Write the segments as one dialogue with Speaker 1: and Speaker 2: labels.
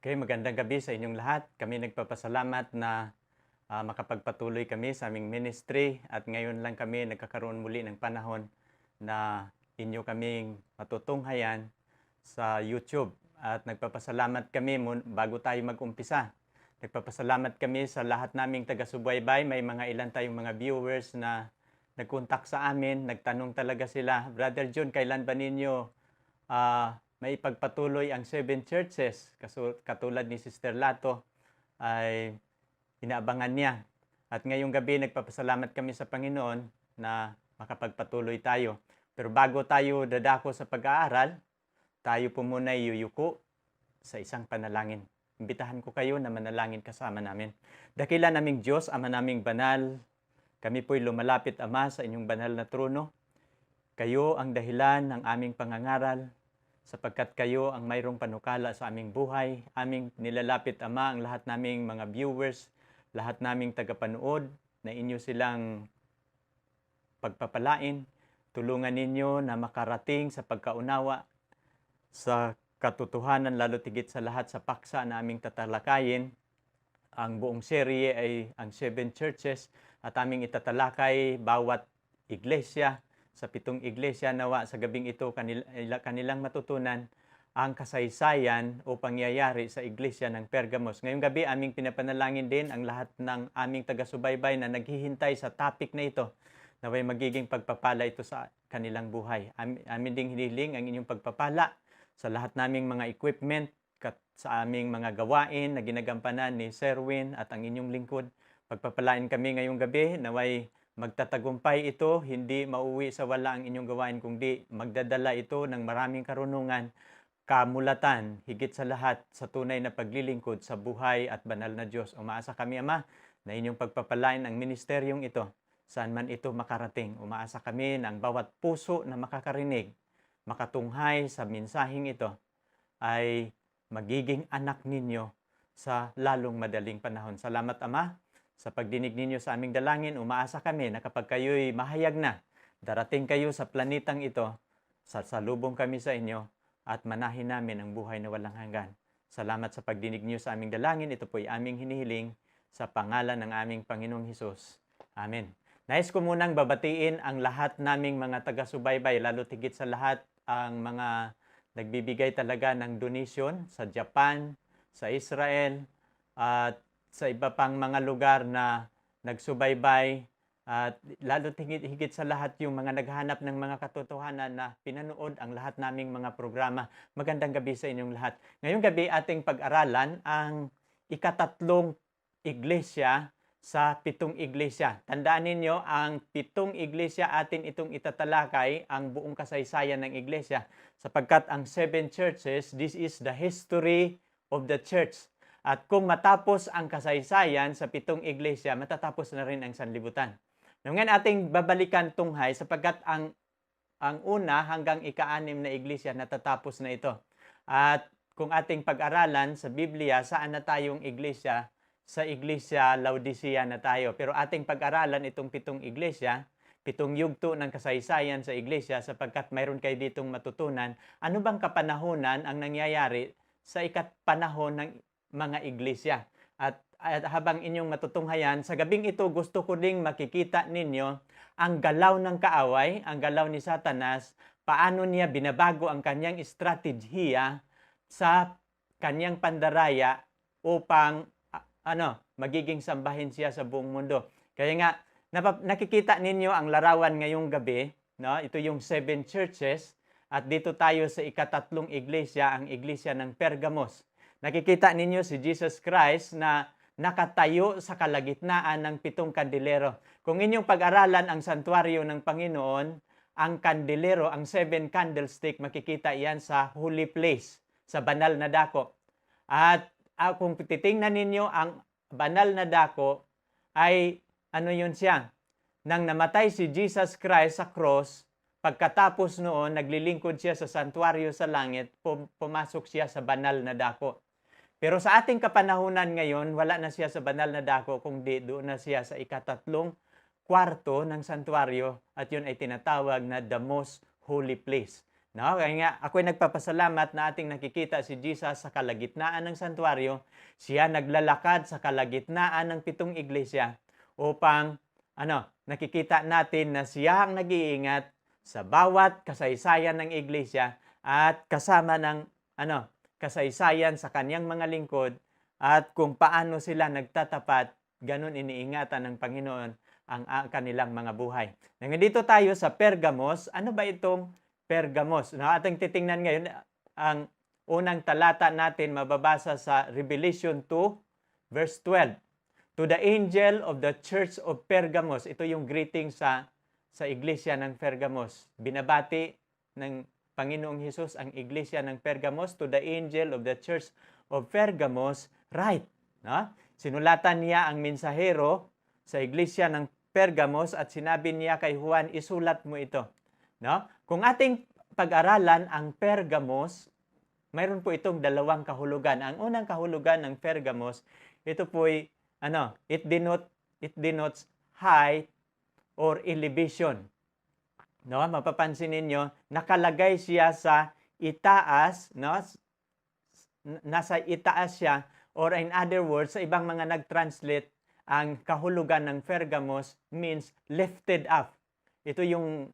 Speaker 1: Okay, magandang gabi sa inyong lahat. Kami nagpapasalamat na makapagpatuloy kami sa aming ministry at ngayon lang kami nagkakaroon muli ng panahon na inyo kaming matutunghayan sa YouTube. At nagpapasalamat kami bago tayo mag-umpisa. Nagpapasalamat kami sa lahat naming taga-subaybay. May mga ilan tayong mga viewers na nag-contact sa amin. Nagtanong talaga sila, Brother John, kailan ba ninyo may pagpatuloy ang 7 churches, katulad ni Sister Lato, ay inaabangan niya. At ngayong gabi, nagpapasalamat kami sa Panginoon na makapagpatuloy tayo. Pero bago tayo dadako sa pag-aaral, tayo po muna yuyuko sa isang panalangin. Imbitahan ko kayo na manalangin kasama namin. Dakila naming Diyos, Ama naming banal, kami po'y lumalapit, Ama, sa inyong banal na trono. Kayo ang dahilan ng aming pangangaral, sapagkat kayo ang mayroong panukala sa aming buhay. Aming nilalapit, Ama, ang lahat naming mga viewers, lahat naming tagapanood, na inyo silang pagpapalain. Tulungan ninyo na makarating sa pagkaunawa sa katotohanan, lalo tigit sa lahat sa paksa na aming tatalakayin. Ang buong serye ay ang 7 churches at aming itatalakay bawat iglesia. Sa 7 iglesia, nawa sa gabing ito kanilang matutunan ang kasaysayan o pangyayari sa iglesia ng Pergamos. Ngayong gabi, aming pinapanalangin din ang lahat ng aming taga-subaybay na naghihintay sa topic na ito, naway magiging pagpapala ito sa kanilang buhay. Amin ding hiniling ang inyong pagpapala sa lahat naming mga equipment, sa aming mga gawain na ginagampanan ni Serwin at ang inyong lingkod. Pagpapalain kami ngayong gabi, naway magtatagumpay ito, hindi mauwi sa wala ang inyong gawain, kundi magdadala ito ng maraming karunungan, kamulatan, higit sa lahat sa tunay na paglilingkod sa buhay at banal na Diyos. Umaasa kami, Ama, na inyong pagpapalain ang ministeryong ito, saan man ito makarating. Umaasa kami na ang bawat puso na makakarinig, makatunghay sa mensaheng ito, ay magiging anak ninyo sa lalong madaling panahon. Salamat, Ama, sa pagdinig ninyo sa aming dalangin. Umaasa kami na kapag kayo'y mahayag na, darating kayo sa planetang ito, sasalubong kami sa inyo at manahin namin ang buhay na walang hanggan. Salamat sa pagdinig niyo sa aming dalangin. Ito po'y aming hinihiling sa pangalan ng aming Panginoong Hesus. Amen. Nais ko munang babatiin ang lahat naming mga taga-subaybay, lalo tigit sa lahat ang mga nagbibigay talaga ng donation sa Japan, sa Israel, at sa iba pang mga lugar na nagsubaybay, at lalo higit sa lahat yung mga naghahanap ng mga katotohanan na pinanood ang lahat naming mga programa. Magandang gabi sa inyong lahat. Ngayong gabi ating pag-aralan ang ikatatlong iglesia sa 7 iglesia. Tandaan ninyo, ang 7 iglesia atin itong itatalakay ang buong kasaysayan ng iglesia. Sapagkat ang 7 churches, this is the history of the church. At kung matapos ang kasaysayan sa 7 iglesia, matatapos na rin ang sanlibutan. Ngayon ating babalikan tunghay sapagkat ang una hanggang ika-6 na iglesia natatapos na ito. At kung ating pag-aralan sa Biblia, saan na tayong iglesia? Sa iglesia Laodicea na tayo. Pero ating pag-aralan itong 7 iglesia, 7 yugto ng kasaysayan sa iglesia, sapagkat mayroon kayo ditong matutunan. Ano bang kapanahunan ang nangyayari sa panahon ng mga iglesia? At habang inyong matutunghayan, sa gabing ito gusto ko ding makikita ninyo ang galaw ng kaaway, ang galaw ni Satanas, paano niya binabago ang kanyang estratehiya sa kanyang pandaraya upang magiging sambahin siya sa buong mundo. Kaya nga, nakikita ninyo ang larawan ngayong gabi, no? Ito yung 7 churches, at dito tayo sa ikatatlong iglesia, ang iglesia ng Pergamos. Nakikita ninyo si Jesus Christ na nakatayo sa kalagitnaan ng 7 kandilero. Kung inyong pag-aralan ang santuario ng Panginoon, ang kandilero, ang 7 candlestick, makikita iyan sa holy place, sa banal na dako. At kung titingnan ninyo, ang banal na dako ay yun siya? Nang namatay si Jesus Christ sa cross, pagkatapos noon, naglilingkod siya sa santuario sa langit, pumasok siya sa banal na dako. Pero sa ating kapanahunan ngayon, wala na siya sa banal na dako, kundi doon na siya sa ikatatlong kwarto ng santuario, at yun ay tinatawag na the most holy place. No? Kaya nga, ako'y nagpapasalamat na ating nakikita si Jesus sa kalagitnaan ng santuario. Siya naglalakad sa kalagitnaan ng 7 iglesia upang nakikita natin na siya ang nag-iingat sa bawat kasaysayan ng iglesia at kasama ng kasaysayan sa kanyang mga lingkod at kung paano sila nagtatapat, ganun iniingatan ng Panginoon ang kanilang mga buhay. Nandito tayo sa Pergamos. Ano ba itong Pergamos? Ating titingnan ngayon ang unang talata natin mababasa sa Revelation 2 verse 12. To the angel of the church of Pergamos. Ito yung greeting sa iglesia ng Pergamos. Binabati ng Panginoong Hesus ang iglesia ng Pergamos. To the angel of the church of Pergamos, write. No? Sinulatan niya ang mensahero sa iglesia ng Pergamos at sinabi niya kay Juan, isulat mo ito. No? Kung ating pag-aralan ang Pergamos, mayroon po itong dalawang kahulugan. Ang unang kahulugan ng Pergamos, ito po'y it denotes height or elevation. No, mapapansin ninyo, nakalagay siya sa itaas, no? Nasa itaas siya, or in other words, sa ibang mga nag-translate, ang kahulugan ng Pergamos means lifted up. Ito yung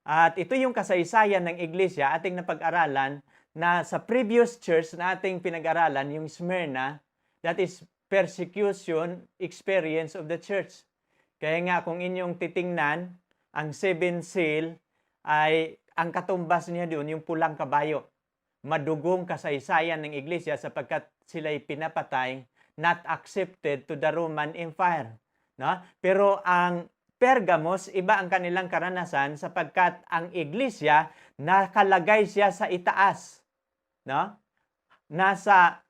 Speaker 1: at ito yung kasaysayan ng iglesia ating napag-aralan na sa previous church na ating pinag-aralan, yung Smyrna, that is persecution experience of the church. Kaya nga kung inyong titingnan, ang 7 seal ay ang katumbas niya doon yung pulang kabayo. Madugong kasaysayan ng iglesia sapagkat sila'y pinapatay, not accepted to the Roman Empire. No? Pero ang Pergamos, iba ang kanilang karanasan sapagkat ang iglesia nakalagay siya sa itaas. No? Nasa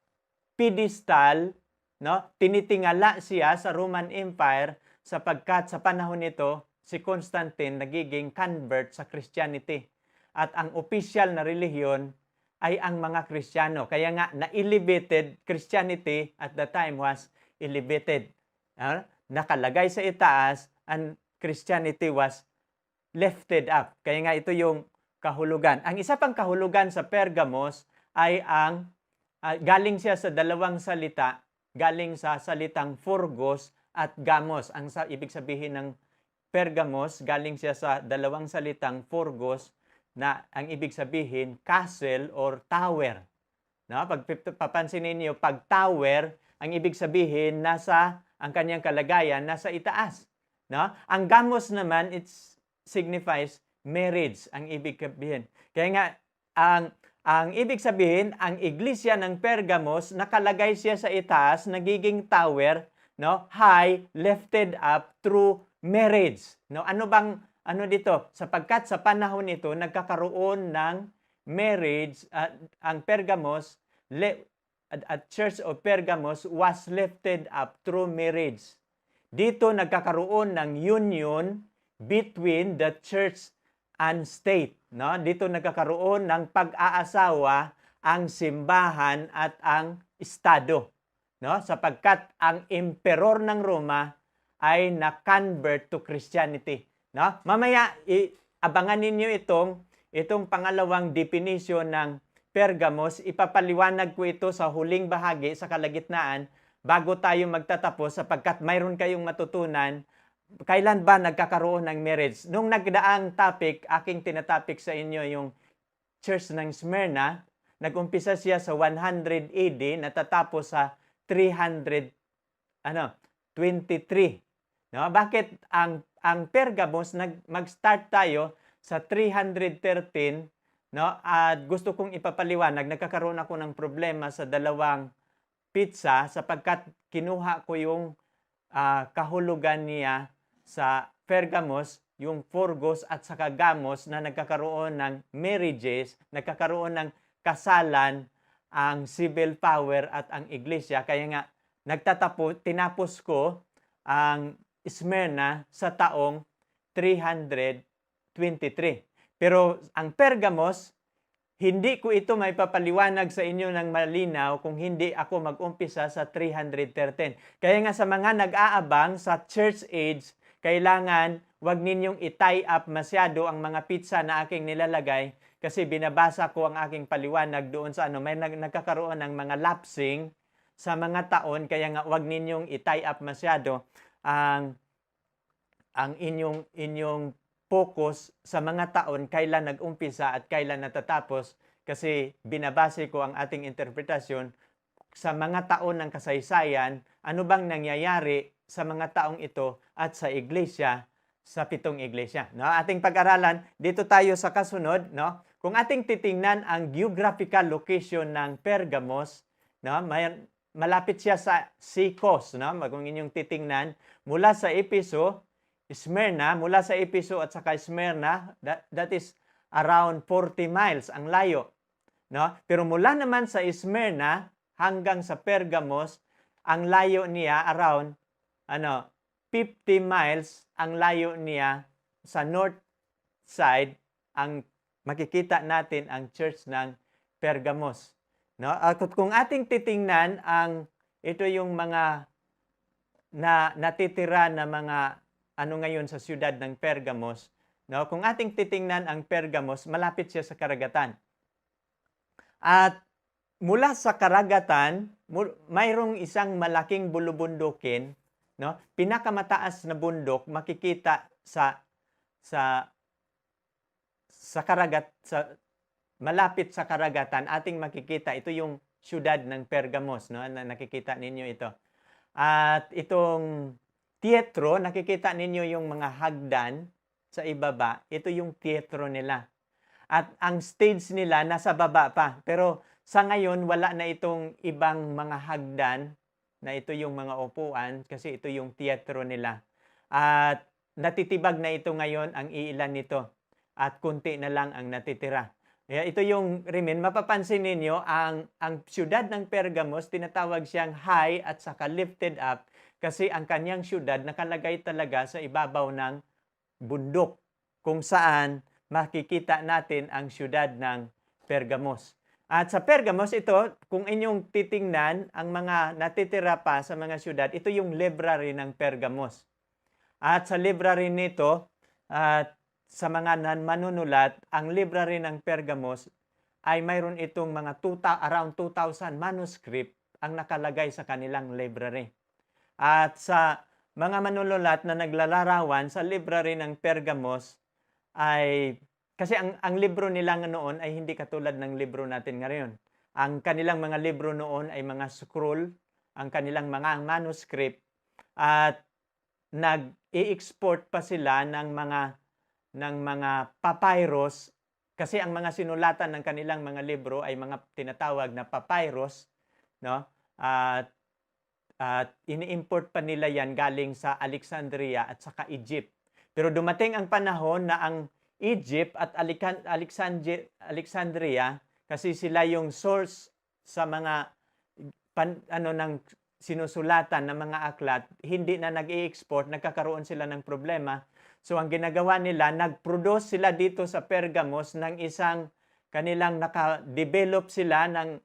Speaker 1: pedestal, no? Tinitingala siya sa Roman Empire sapagkat sa panahon nito, si Constantine nagiging convert sa Christianity. At ang official na relihiyon ay ang mga Kristiyano. Kaya nga, na-elevated Christianity at the time was elevated. Nakalagay sa itaas, and Christianity was lifted up. Kaya nga ito yung kahulugan. Ang isa pang kahulugan sa Pergamos ay ang galing siya sa dalawang salita, galing sa salitang Phorgos at Gamos. Ang ibig sabihin ng Pergamos, galing siya sa dalawang salitang Phorgos na ang ibig sabihin castle or tower. No? Pag papansinin niyo, pag tower, ang ibig sabihin ang kanyang kalagayan nasa itaas. No? Ang Gamos naman, it signifies marriage, ang ibig sabihin. Kaya nga, ang ibig sabihin, ang iglesia ng Pergamos, nakalagay siya sa itaas, nagiging tower, no? High, lifted up through marriage. No? Ano dito? Sapagkat sa panahon ito, nagkakaroon ng marriage, ang Pergamos, at Church of Pergamos was lifted up through marriage. Dito nagkakaroon ng union between the church and state. No? Dito nagkakaroon ng pag-aasawa ang simbahan at ang estado. No? Sapagkat ang emperor ng Roma ay na-convert to Christianity. No? Mamaya, abangan ninyo itong pangalawang definition ng Pergamos. Ipapaliwanag ko ito sa huling bahagi, sa kalagitnaan, bago tayo magtatapos sapagkat mayroon kayong matutunan kailan ba nagkakaroon ng marriage. Nung nagdaang topic, aking tinatopic sa inyo yung Church ng Smyrna. Nag-umpisa siya sa 100 AD, natatapos sa 323. No? Bakit ang Pergamos mag-start tayo sa 313, no? At gusto kong ipapaliwanag, nagkakaroon ako ng problema sa dalawang pizza sapagkat kinuha ko yung kahulugan niya sa Pergamos, yung Phorgos at saka Gamos na nagkakaroon ng marriages, nagkakaroon ng kasalan ang civil power at ang iglesia. Kaya nga tinapos ko ang Smyrna sa taong 323. Pero ang Pergamos, hindi ko ito may papaliwanag sa inyo ng malinaw kung hindi ako mag-umpisa sa 313. Kaya nga sa mga nag-aabang sa church age, kailangan wag ninyong i-tie up masyado ang mga pizza na aking nilalagay kasi binabasa ko ang aking paliwanag doon sa may nagkakaroon ng mga lapsing sa mga taon, kaya nga wag ninyong i-tie up masyado ang inyong focus sa mga taon, kailan nag-umpisa at kailan natatapos, kasi binabase ko ang ating interpretasyon sa mga taon ng kasaysayan, ano bang nangyayari sa mga taong ito at sa iglesia, sa 7 iglesia. No? Ating pag-aralan, dito tayo sa kasunod, no? Kung ating titingnan ang geographical location ng Pergamos, no? Malapit siya sa sea coast, no? Kung inyong titingnan, mula sa Epheso, Smyrna, mula sa Epheso at saka Smyrna, that is around 40 miles ang layo. No? Pero mula naman sa Smyrna hanggang sa Pergamos, ang layo niya around 50 miles ang layo niya sa north side. Ang makikita natin ang church ng Pergamos. No? Kung ating titingnan ito yung mga natitira na mga ngayon sa siyudad ng Pergamos, no? Kung ating titingnan ang Pergamos, malapit siya sa karagatan. At mula sa karagatan, mayroong isang malaking bulubundukin, no? Pinakamataas na bundok makikita sa malapit sa karagatan, ating makikita, ito yung siyudad ng Pergamos, no? Nakikita ninyo ito. At itong teatro, nakikita ninyo yung mga hagdan sa ibaba, ito yung teatro nila. At ang stage nila nasa baba pa. Pero sa ngayon, wala na itong ibang mga hagdan na ito yung mga upuan kasi ito yung teatro nila. At natitibag na ito ngayon ang iilan nito. At kunti na lang ang natitira. Ito yung mapapansin ninyo, ang siyudad ng Pergamos, tinatawag siyang high at saka lifted up kasi ang kanyang siyudad nakalagay talaga sa ibabaw ng bundok kung saan makikita natin ang siyudad ng Pergamos. At sa Pergamos ito, kung inyong titingnan ang mga natitira pa sa mga siyudad, ito yung library ng Pergamos. At sa library nito, sa mga manunulat, ang library ng Pergamos ay mayroon itong mga around 2,000 manuscript ang nakalagay sa kanilang library. At sa mga manunulat na naglalarawan sa library ng Pergamos ay, kasi ang libro nila noon ay hindi katulad ng libro natin ngayon. Ang kanilang mga libro noon ay mga scroll, ang kanilang mga manuscript, at nag-i-export pa sila ng mga papyrus, kasi ang mga sinulatan ng kanilang mga libro ay mga tinatawag na papyrus, no? At ini-import pa nila yan galing sa Alexandria at saka Egypt. Pero dumating ang panahon na ang Egypt at Alexandria, kasi sila yung source sa mga ng sinusulatan ng mga aklat, hindi na nag-i-export, nagkakaroon sila ng problema. So ang ginagawa nila, nag-produce sila dito sa Pergamos ng isang kanilang naka-develop sila ng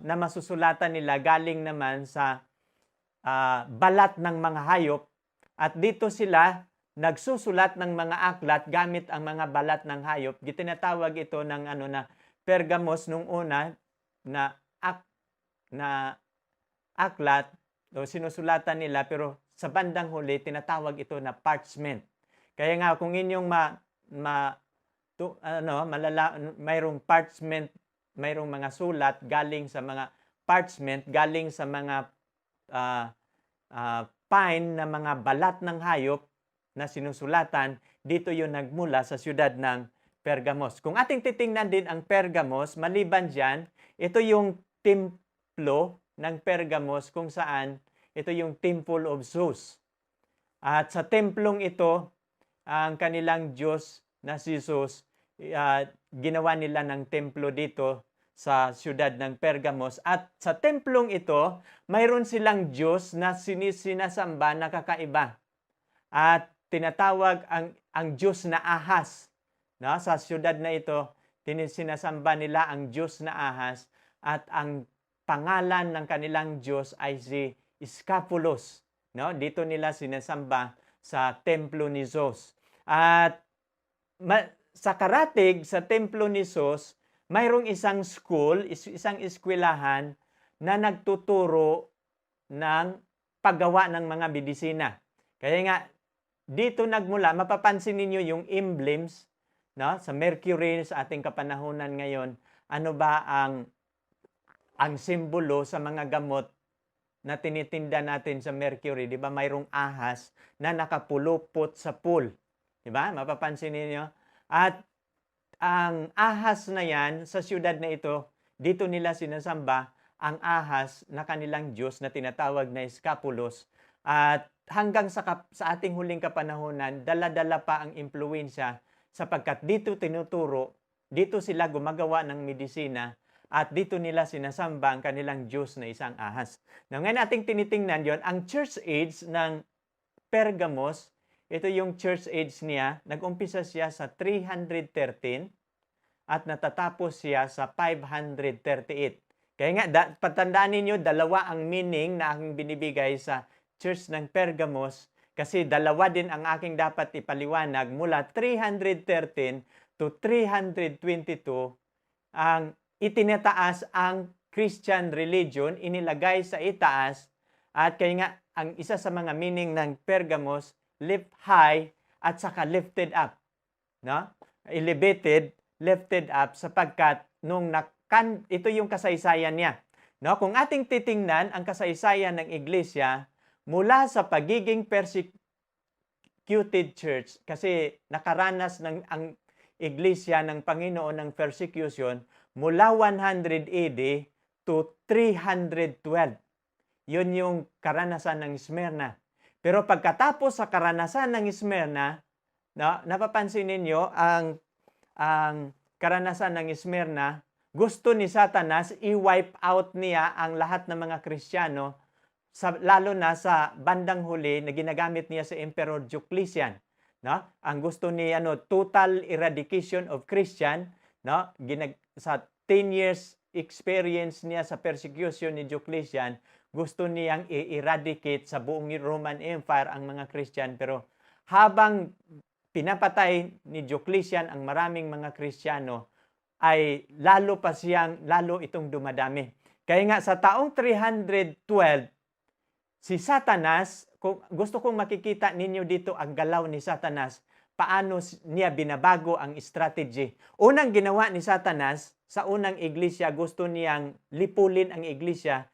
Speaker 1: na masusulatan nila galing naman sa balat ng mga hayop, at dito sila nagsusulat ng mga aklat gamit ang mga balat ng hayop. Gitinatawag ito ng na Pergamos nung una na aklat o sinusulatan nila, pero sa bandang huli tinatawag ito na parchment. Kaya nga kung inyong mayroong parchment, mayroong mga sulat galing sa mga parchment, galing sa mga fine na mga balat ng hayop na sinusulatan, dito yung nagmula sa siyudad ng Pergamos. Kung ating titingnan din ang Pergamos, maliban dyan, ito yung templo ng Pergamos kung saan ito yung Temple of Zeus. At sa templong ito, ang kanilang Diyos na si Zeus, ginawa nila ng templo dito sa siyudad ng Pergamos. At sa templong ito, mayroon silang Diyos na sinasamba na kakaiba. At tinatawag ang Diyos na Ahas. No? Sa siyudad na ito, sinasamba nila ang Diyos na Ahas, at ang pangalan ng kanilang Diyos ay si Scapulos. No? Dito nila sinasamba sa templo ni Zeus. At sa karatig sa templo ni Zeus, mayroong isang school, isang eskwelahan na nagtuturo ng paggawa ng mga medisina. Kaya nga, dito nagmula, mapapansin ninyo yung emblems, no? Sa Mercury, sa ating kapanahunan ngayon, ano ba ang simbolo sa mga gamot na tinitinda natin sa Mercury? Di ba mayroong ahas na nakapulupot sa pool? Di ba? Mapapansin ninyo? At ang ahas na yan, sa siyudad na ito, dito nila sinasamba ang ahas na kanilang Diyos na tinatawag na Escapulos. At hanggang sa ating huling kapanahunan, dala-dala pa ang impluwensya sapagkat dito tinuturo, dito sila gumagawa ng medisina at dito nila sinasamba ang kanilang Diyos na isang ahas. Now, ngayon ating tinitingnan yon, ang church age ng Pergamos. Ito yung church age niya. Nag-umpisa siya sa 313 at natatapos siya sa 538. Kaya nga, patandaan ninyo, dalawa ang meaning na aking binibigay sa church ng Pergamos kasi dalawa din ang aking dapat ipaliwanag mula 313 to 322 ang itinataas ang Christian religion, inilagay sa itaas at kaya nga, ang isa sa mga meaning ng Pergamos, lift high at saka lifted up. No? Elevated, lifted up sapagkat nung ito yung kasaysayan niya. No? Kung ating titingnan ang kasaysayan ng iglesia mula sa pagiging persecuted church kasi nakaranas ng ang iglesia ng Panginoon ng persecution mula 100 AD to 312. Yun yung karanasan ng Smyrna. Pero pagkatapos sa karanasan ng Smyrna, no, napapansin ninyo ang karanasan ng Smyrna, gusto ni Satanas i-wipe out niya ang lahat ng mga Kristiyano, lalo na sa bandang huli na ginagamit niya sa Emperor Diocletian. No? Ang gusto niya total eradication of Christian, no? Sa 10 years experience niya sa persecution ni Diocletian, gusto niyang i-eradicate sa buong Roman Empire ang mga Christian. Pero habang pinapatay ni Diocletian ang maraming mga Kristiyano, ay lalo itong dumadami. Kaya nga sa taong 312, si Satanas, gusto kong makikita ninyo dito ang galaw ni Satanas, paano niya binabago ang strategy. Unang ginawa ni Satanas, sa unang iglesia, gusto niyang lipulin ang iglesia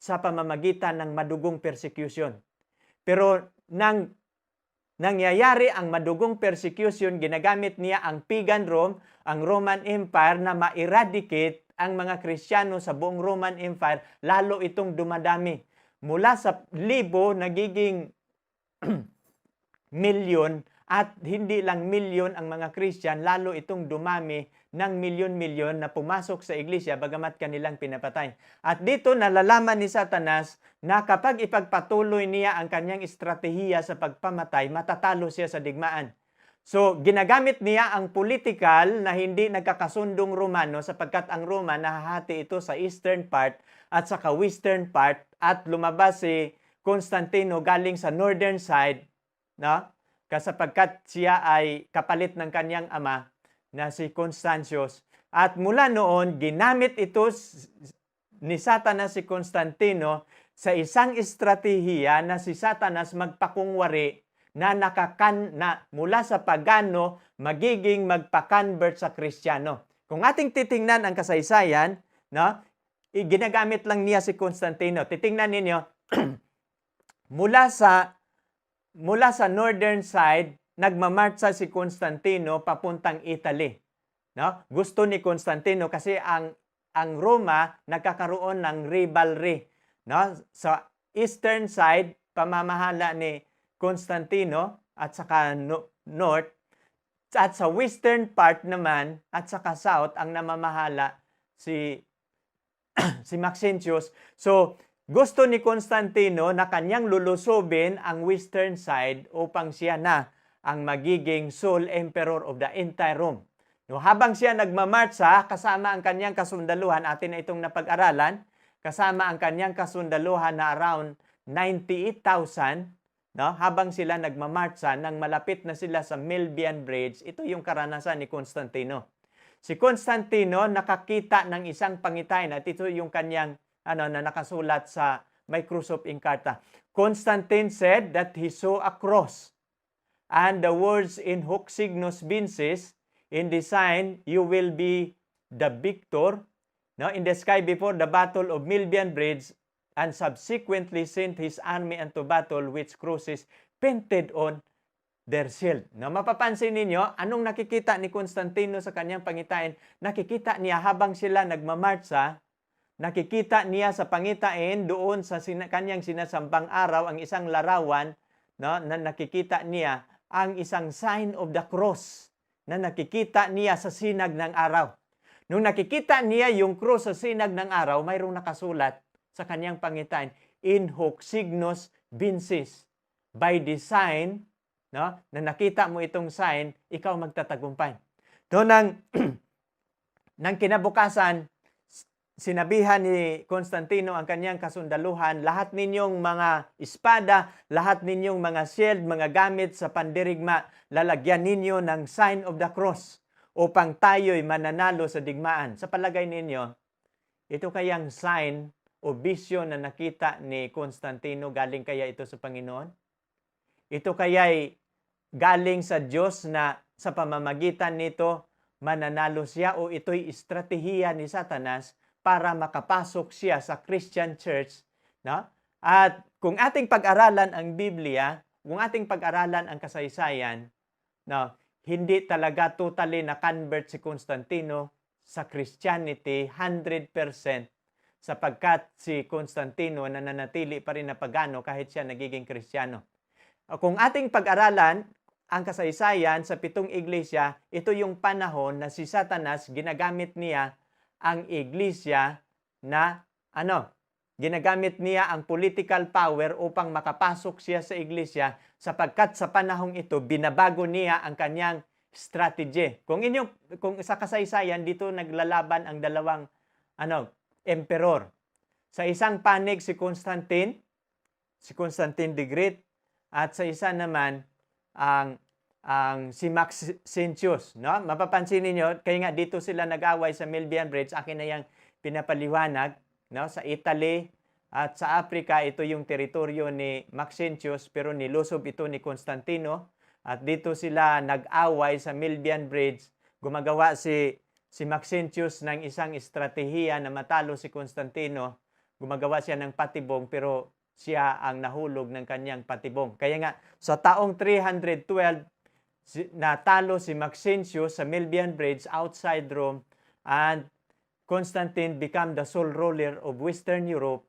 Speaker 1: sa pamamagitan ng madugong persecution. Pero nang nangyayari ang madugong persecution, ginagamit niya ang pagan Rome, ang Roman Empire na ma-eradicate ang mga Kristiyano sa buong Roman Empire, lalo itong dumadami. Mula sa libo, nagiging milyon at hindi lang milyon ang mga Christian, lalo itong dumami ng milyon-milyon na pumasok sa iglesia bagamat kanilang pinapatay. At dito nalalaman ni Satanas na kapag ipagpatuloy niya ang kanyang estratehiya sa pagpamatay, matatalo siya sa digmaan. So, ginagamit niya ang political na hindi nagkakasundong Romano sapagkat ang Roma nahahati ito sa eastern part at saka western part at lumabas si Constantino galing sa northern side, no? Kasapagkat siya ay kapalit ng kanyang ama na si Constantius. At mula noon, ginamit ito ni Satanas si Constantino sa isang estratehiya na si Satanas magpakungwari na mula sa pagano magiging magpa-convert sa Kristiyano. Kung ating titingnan ang kasaysayan, no, ginagamit lang niya si Constantino. Titingnan ninyo, mula sa northern side, nagmamarcha si Constantino papuntang Italy. No? Gusto ni Constantino kasi ang Roma nagkakaroon ng rivalry. No? Sa eastern side, pamamahala ni Constantino at saka north. At sa western part naman at saka south, ang namamahala si Maxentius. So, gusto ni Constantino na kanyang lulusobin ang western side upang siya na ang magiging sole emperor of the entire Rome. No, habang siya nagmamarcha, kasama ang kanyang kasundaluhan, atin na itong napag-aralan, kasama ang kanyang kasundaluhan na around 98,000, no, habang sila nagmamarcha nang malapit na sila sa Milvian Bridge, ito yung karanasan ni Constantino. Si Constantino nakakita ng isang pangitain at ito yung kanyang na nakasulat sa may Cruce of Encarta. Constantine said that he saw a cross and the words in hoc signos vinces, in the sign you will be the victor, no, in the sky before the battle of Milvian Bridge, and subsequently sent his army into battle which crosses painted on their shield. No, mapapansin ninyo, anong nakikita ni Constantino sa kanyang pangitain? Nakikita niya habang sila nagmamarcha, nakikita niya sa pangitain doon sa kanyang sinasambang araw, ang isang larawan, no, na nakikita niya ang isang sign of the cross na nakikita niya sa sinag ng araw. Nung nakikita niya yung cross sa sinag ng araw, mayroong nakasulat sa kanyang pangitain, in hoc signos vinces. By the sign, no, na nakita mo itong sign, ikaw magtatagumpay. No, nang kinabukasan, sinabihan ni Constantino ang kanyang kasundaluhan, lahat ninyong mga espada, lahat ninyong mga shield, mga gamit sa pandirigma, lalagyan ninyo ng sign of the cross upang tayo'y mananalo sa digmaan. Sa palagay ninyo, ito kayang sign o vision na nakita ni Constantino, galing kaya ito sa Panginoon? Ito kaya'y galing sa Diyos na sa pamamagitan nito mananalo siya, o ito'y estratehiya ni Satanas para makapasok siya sa Christian church, no? At kung ating pag-aralan ang Biblia, kung ating pag-aralan ang kasaysayan, no, hindi talaga totally na-convert si Constantino sa Christianity 100%, sapagkat si Constantino nananatili pa rin na pagano kahit siya nagiging Kristiyano. Kung ating pag-aralan ang kasaysayan sa 7 iglesia, ito yung panahon na si Satanas ginagamit niya ang iglesia na ginagamit niya ang political power upang makapasok siya sa iglesia, sapagkat sa panahong ito binabago niya ang kanyang strategy. Kung sa kasaysayan dito naglalaban ang dalawang emperor. Sa isang panig si Constantine the Great, at sa isa naman ang si Maxentius, no? Mapapansin niyo, kaya nga dito sila nag-away sa Milvian Bridge, akin na yang pinapaliwanag, no? Sa Italy at sa Africa, ito yung teritoryo ni Maxentius, pero nilusob ito ni Constantino, at dito sila nag-away sa Milvian Bridge. Gumagawa si Maxentius ng isang estratehiya na matalo si Constantino. Gumagawa siya ng patibong, pero siya ang nahulog ng kanyang patibong. Kaya nga, sa taong 312, natalo si Maxentius sa Milvian Bridge outside Rome, and Constantine became the sole ruler of Western Europe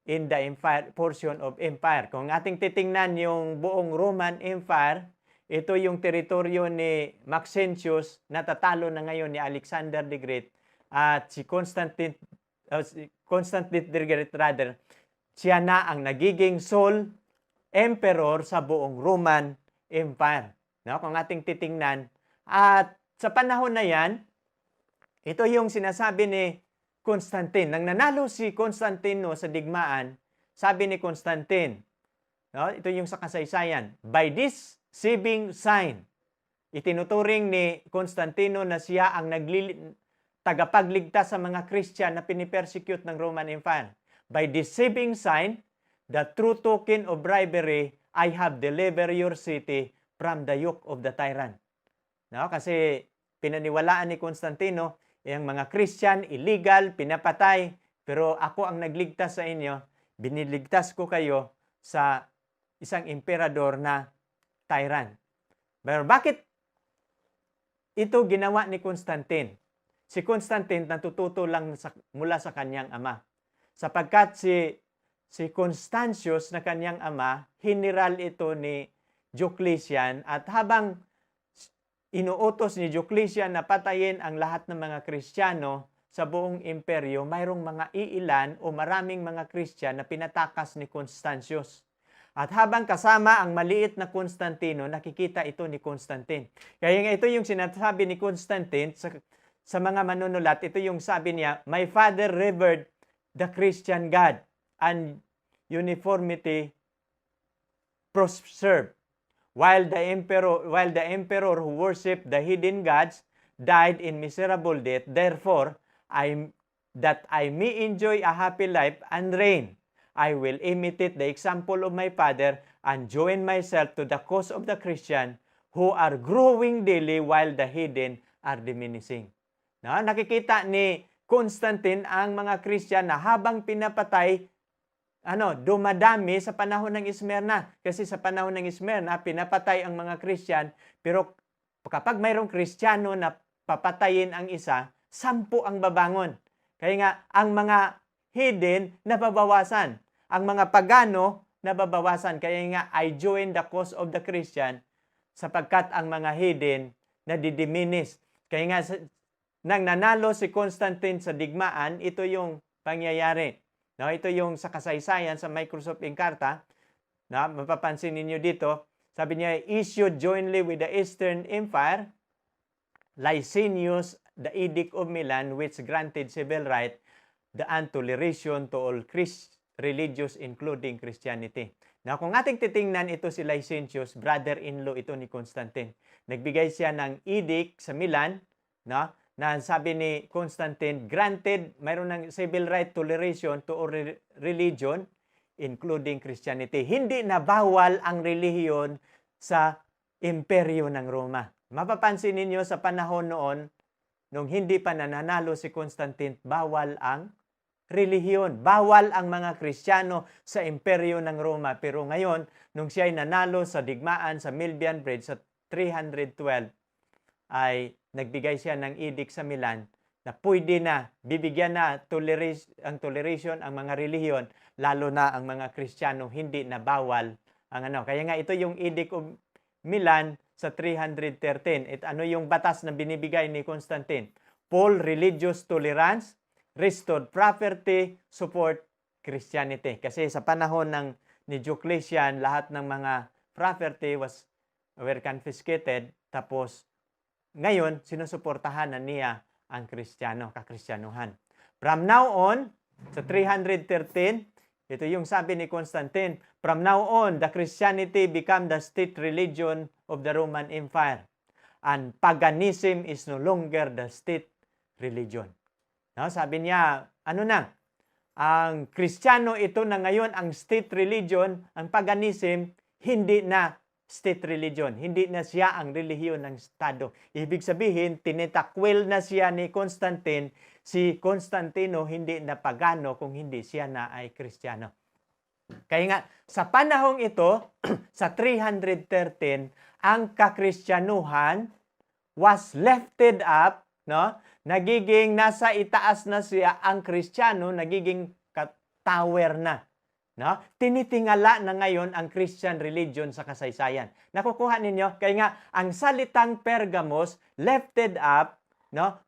Speaker 1: in the empire, portion of empire. Kung ating titingnan yung buong Roman Empire, ito yung teritoryo ni Maxentius, natatalo na ngayon ni Alexander the Great, at si Constantine the Great rather, siya na ang nagiging sole emperor sa buong Roman Empire. No? Kung ating titingnan, at sa panahon na yan, ito yung sinasabi ni Constantine. Nang nanalo si Constantino sa digmaan, sabi ni Constantine, no? Ito yung sa kasaysayan, by this saving sign, itinuturing ni Constantino na siya ang tagapagligtas sa mga Christian na pinipersecute ng Roman Empire. By this saving sign, the true token of bribery, I have delivered your city from the yoke of the tyrant. No? Kasi pinaniwalaan ni Constantino, yung mga Christian, illegal, pinapatay, pero ako ang nagligtas sa inyo, biniligtas ko kayo sa isang emperador na tyrant. Pero bakit ito ginawa ni Constantine? Si Constantine natututo lang mula sa kanyang ama. Sapagkat si Constantius na kanyang ama, general ito ni Diocletian, at habang inuutos ni Diocletian na patayin ang lahat ng mga Kristiyano sa buong imperyo, mayroong mga iilan o maraming mga Kristyan na pinatakas ni Constantius. At habang kasama ang maliit na Constantino, nakikita ito ni Constantine. Kaya nga ito yung sinasabi ni Constantine sa mga manunulat, ito yung sabi niya, my father revered the Christian God and uniformity preserved, while the emperor who worshipped the hidden gods died in miserable death. Therefore, that I may enjoy a happy life and reign, I will imitate the example of my father and join myself to the cause of the Christian who are growing daily while the hidden are diminishing. Nakikita ni Constantine ang mga Christian na habang pinapatay, dumadami sa panahon ng Smyrna. Kasi sa panahon ng Smyrna, pinapatay ang mga Christian, pero kapag mayroong Kristiyano na papatayin ang isa, 10 ang babangon. Kaya nga, ang mga hidden nababawasan. Ang mga pagano nababawasan. Kaya nga, I join the cause of the Christian sapagkat ang mga hidden nadidiminish. Kaya nga, nang nanalo si Constantine sa digmaan, ito yung pangyayari. Ito yung sa kasaysayan sa Microsoft Encarta. Mapapansin ninyo dito, sabi niya, issued jointly with the Eastern Empire, Licinius, the Edict of Milan, which granted civil right and toleration to all religious, including Christianity. Kung ating titingnan, ito si Licinius, brother-in-law ito ni Constantine. Nagbigay siya ng edict sa Milan, na sabi ni Constantine, granted, mayroon ng civil right toleration to all religion, including Christianity. Hindi na bawal ang relihiyon sa imperyo ng Roma. Mapapansin ninyo sa panahon noon, nung hindi pa nananalo si Constantine, bawal ang relihiyon. Bawal ang mga Kristiyano sa imperyo ng Roma. Pero ngayon, nung siya ay nanalo sa digmaan sa Milvian Bridge sa 312, ay nagbigay siya ng edict sa Milan na pwede na, bibigyan na toleration ang mga relihiyon, lalo na ang mga Kristiyano, hindi na bawal ang Kaya nga ito yung edict of Milan sa 313. Ano yung batas na binibigay ni Constantine? Full religious tolerance, restored property, support Christianity. Kasi sa panahon ni Diocletian, lahat ng mga property were confiscated, tapos ngayon, sinusuportahan na niya ang kakristyanuhan. From now on, sa 313, ito yung sabi ni Constantine, from now on, the Christianity become the state religion of the Roman Empire. And paganism is no longer the state religion. Sabi niya, ang Kristiyano ito na ngayon, ang state religion, ang paganism, hindi na state religion. Hindi na siya ang relihiyon ng Estado. Ibig sabihin, tinitakwil na siya ni Constantine. Si Constantino hindi na pagano kung hindi siya na ay Kristiyano. Kaya nga, sa panahong ito, sa 313, ang kakristyanuhan was lifted up, nagiging nasa itaas na siya, ang Kristiyano nagiging tower na. Tinitingala na ngayon ang Christian religion sa kasaysayan. Nakukuha ninyo? Kaya nga, ang salitang Pergamos, lifted up,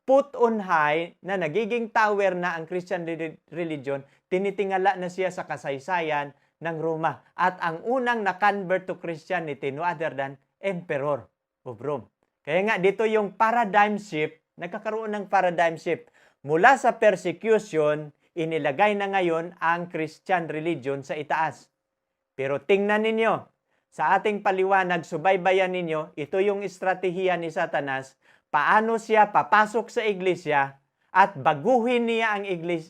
Speaker 1: put on high, na nagiging tower na ang Christian religion, tinitingala na siya sa kasaysayan ng Roma. At ang unang na-convert to Christianity, no other than Emperor of Rome. Kaya nga, dito yung paradigm shift, nagkakaroon ng paradigm shift. Mula sa persecution, inilagay na ngayon ang Christian religion sa itaas. Pero tingnan ninyo, sa ating paliwanag, subaybayan ninyo, ito yung estratehiya ni Satanas, paano siya papasok sa iglesia at baguhin niya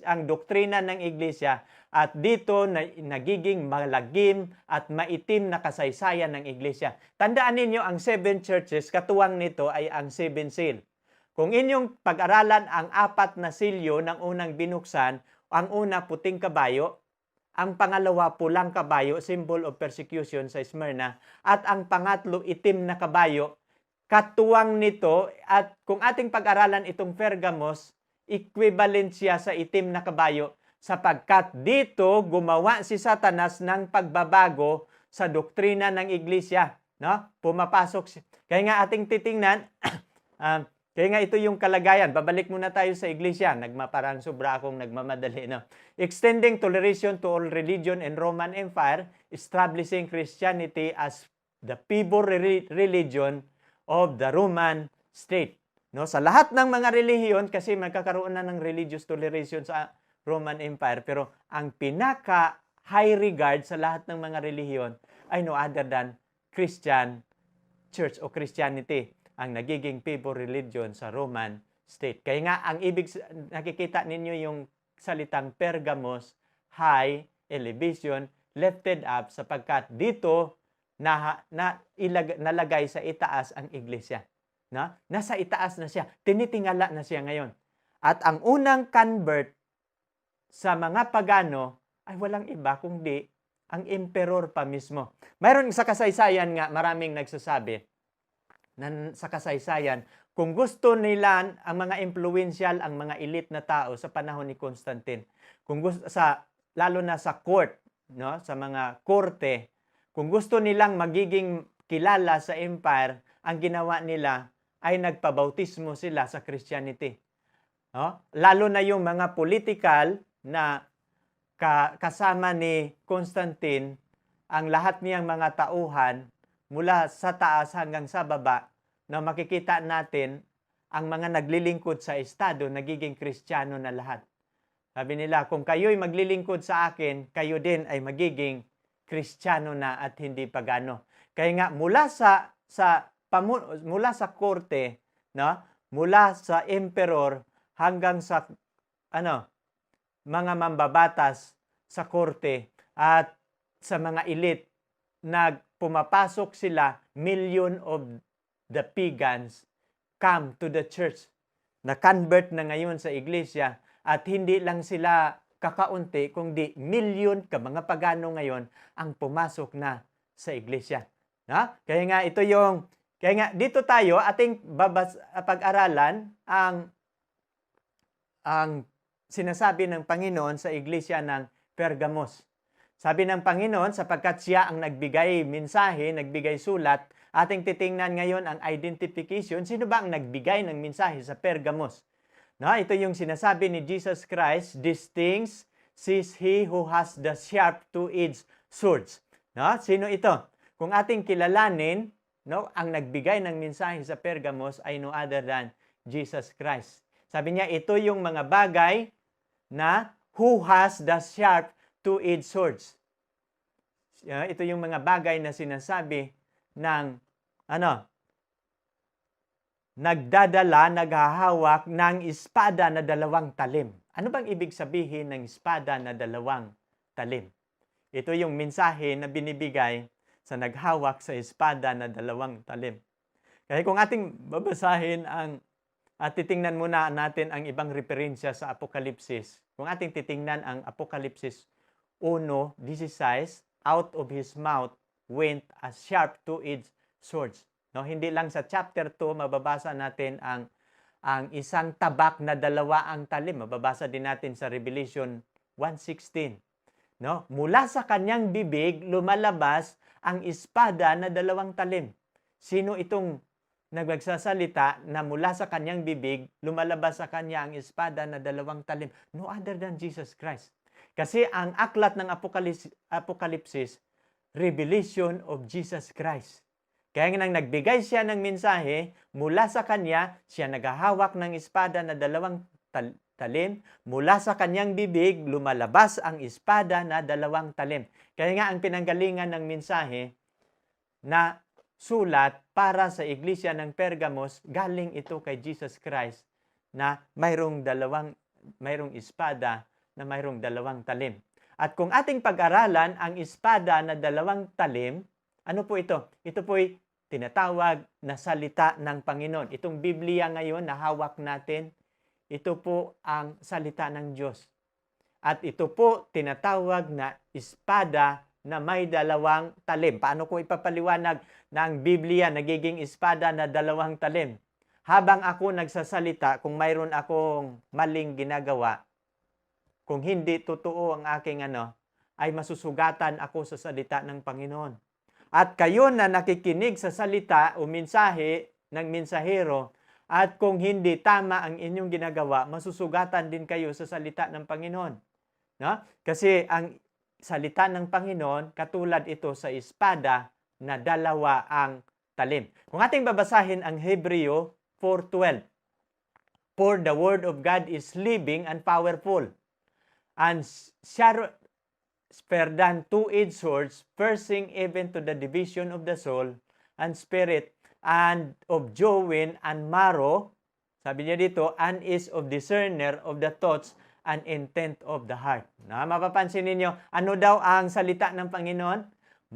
Speaker 1: ang doktrina ng iglesia at dito nagiging malagim at maitim na kasaysayan ng iglesia. Tandaan ninyo, ang 7 churches, katuwang nito ay ang 7 seal. Kung inyong pag-aralan ang 4 na silyo ng unang binuksan, ang una puting kabayo, ang pangalawa pulang kabayo, symbol of persecution sa Smyrna, at ang pangatlo itim na kabayo, katuwang nito, at kung ating pag-aralan itong Pergamos, equivalent siya sa itim na kabayo, sapagkat dito gumawa si Satanas ng pagbabago sa doktrina ng iglesia. Pumapasok siya. Kaya nga ating titingnan, kaya nga ito yung kalagayan. Babalik muna tayo sa iglesia. Parang sobra akong nagmamadali. Extending toleration to all religion in Roman Empire, establishing Christianity as the pivot religion of the Roman state. Sa lahat ng mga relihiyon, kasi magkakaroon na ng religious toleration sa Roman Empire, pero ang pinaka high regard sa lahat ng mga relihiyon ay no other than Christian Church o Christianity ang nagiging favor religion sa Roman state. Kaya nga, ang nakikita ninyo yung salitang Pergamos, high, elevation, lifted up, sapagkat dito nalagay sa itaas ang iglesia. Na? Nasa itaas na siya. Tinitingala na siya ngayon. At ang unang convert sa mga pagano ay walang iba kundi ang emperor pa mismo. Mayroon sa kasaysayan nga, maraming nagsasabi na sa kasaysayan, kung gusto nila ang mga influential, ang mga elite na tao sa panahon ni Constantine, kung gusto lalo na sa court, no, sa mga korte, kung gusto nilang magiging kilala sa empire, ang ginawa nila ay nagpabautismo sila sa Christianity. No? Lalo na yung mga political na kasama ni Constantine, ang lahat niyang mga tauhan mula sa taas hanggang sa baba, na makikita natin ang mga naglilingkod sa estado, nagiging Kristiyano na lahat. Sabi nila, kung kayo'y maglilingkod sa akin, kayo din ay magiging Kristiyano na at hindi pagano. Kaya nga mula sa korte, no? Mula sa emperor hanggang sa mga mambabatas sa korte at sa mga elite, pumapasok sila, million of the pagans come to the church. Na-convert na ngayon sa iglesia, at hindi lang sila kakaunti, kundi million ka mga pagano ngayon ang pumasok na sa iglesia. Na? Kaya nga dito tayo ating pag-aralan ang sinasabi ng Panginoon sa iglesia ng Pergamos. Sabi ng Panginoon, sapagkat siya ang nagbigay mensahe, nagbigay sulat, ating titingnan ngayon ang identification. Sino ba ang nagbigay ng mensahe sa Pergamos? No, ito yung sinasabi ni Jesus Christ, these things says he who has the sharp two-edged swords. No, sino ito? Kung ating kilalanin, no, ang nagbigay ng mensahe sa Pergamos ay no other than Jesus Christ. Sabi niya, ito yung mga bagay na who has the sharp two-edged swords. Ito yung mga bagay na sinasabi ng naghahawak ng espada na dalawang talim. Ano bang ibig sabihin ng espada na dalawang talim? Ito yung mensahe na binibigay sa naghawak sa espada na dalawang talim. Kaya kung ating babasahin at titingnan muna natin ang ibang referensya sa Apokalipsis. Kung ating titingnan ang Apokalipsis 1:16, out of his mouth went a sharp two-edged swords. No, hindi lang sa chapter 2 mababasa natin ang isang tabak na dalawa ang talim. Mababasa din natin sa Revelation 1:16. No, mula sa kanyang bibig lumalabas ang espada na dalawang talim. Sino itong nagsasalita na mula sa kanyang bibig, lumalabas sa kanya ang espada na dalawang talim? No other than Jesus Christ. Kasi ang aklat ng Apokalipsis, revelation of Jesus Christ. Kaya nang nagbigay siya ng mensahe, mula sa kanya, siya naghahawak ng espada na dalawang talim. Mula sa kanyang bibig, lumalabas ang espada na dalawang talim. Kaya nga ang pinanggalingan ng mensahe na sulat para sa iglesia ng Pergamos, galing ito kay Jesus Christ na mayroong espada na mayroong dalawang talim. At kung ating pag-aralan ang espada na dalawang talim, ano po ito? Ito po'y tinatawag na salita ng Panginoon. Itong Biblia ngayon na hawak natin, ito po ang salita ng Diyos. At ito po tinatawag na espada na may dalawang talim. Paano ko ipapaliwanag na ang Biblia nagiging espada na dalawang talim? Habang ako nagsasalita, kung mayroon akong maling ginagawa, kung hindi totoo ang aking ay masusugatan ako sa salita ng Panginoon. At kayo na nakikinig sa salita o mensahe ng mensahero, at kung hindi tama ang inyong ginagawa, masusugatan din kayo sa salita ng Panginoon. No? Kasi ang salita ng Panginoon, katulad ito sa espada na dalawa ang talim. Kung ating babasahin ang Hebreo 4:12, for the word of God is living and powerful, and spear than two-edged swords, piercing even to the division of the soul and spirit, and of joint and marrow. Sabi niya dito, and is of discerner of the thoughts and intent of the heart. Na mapapansin ninyo, ano daw ang salita ng Panginoon?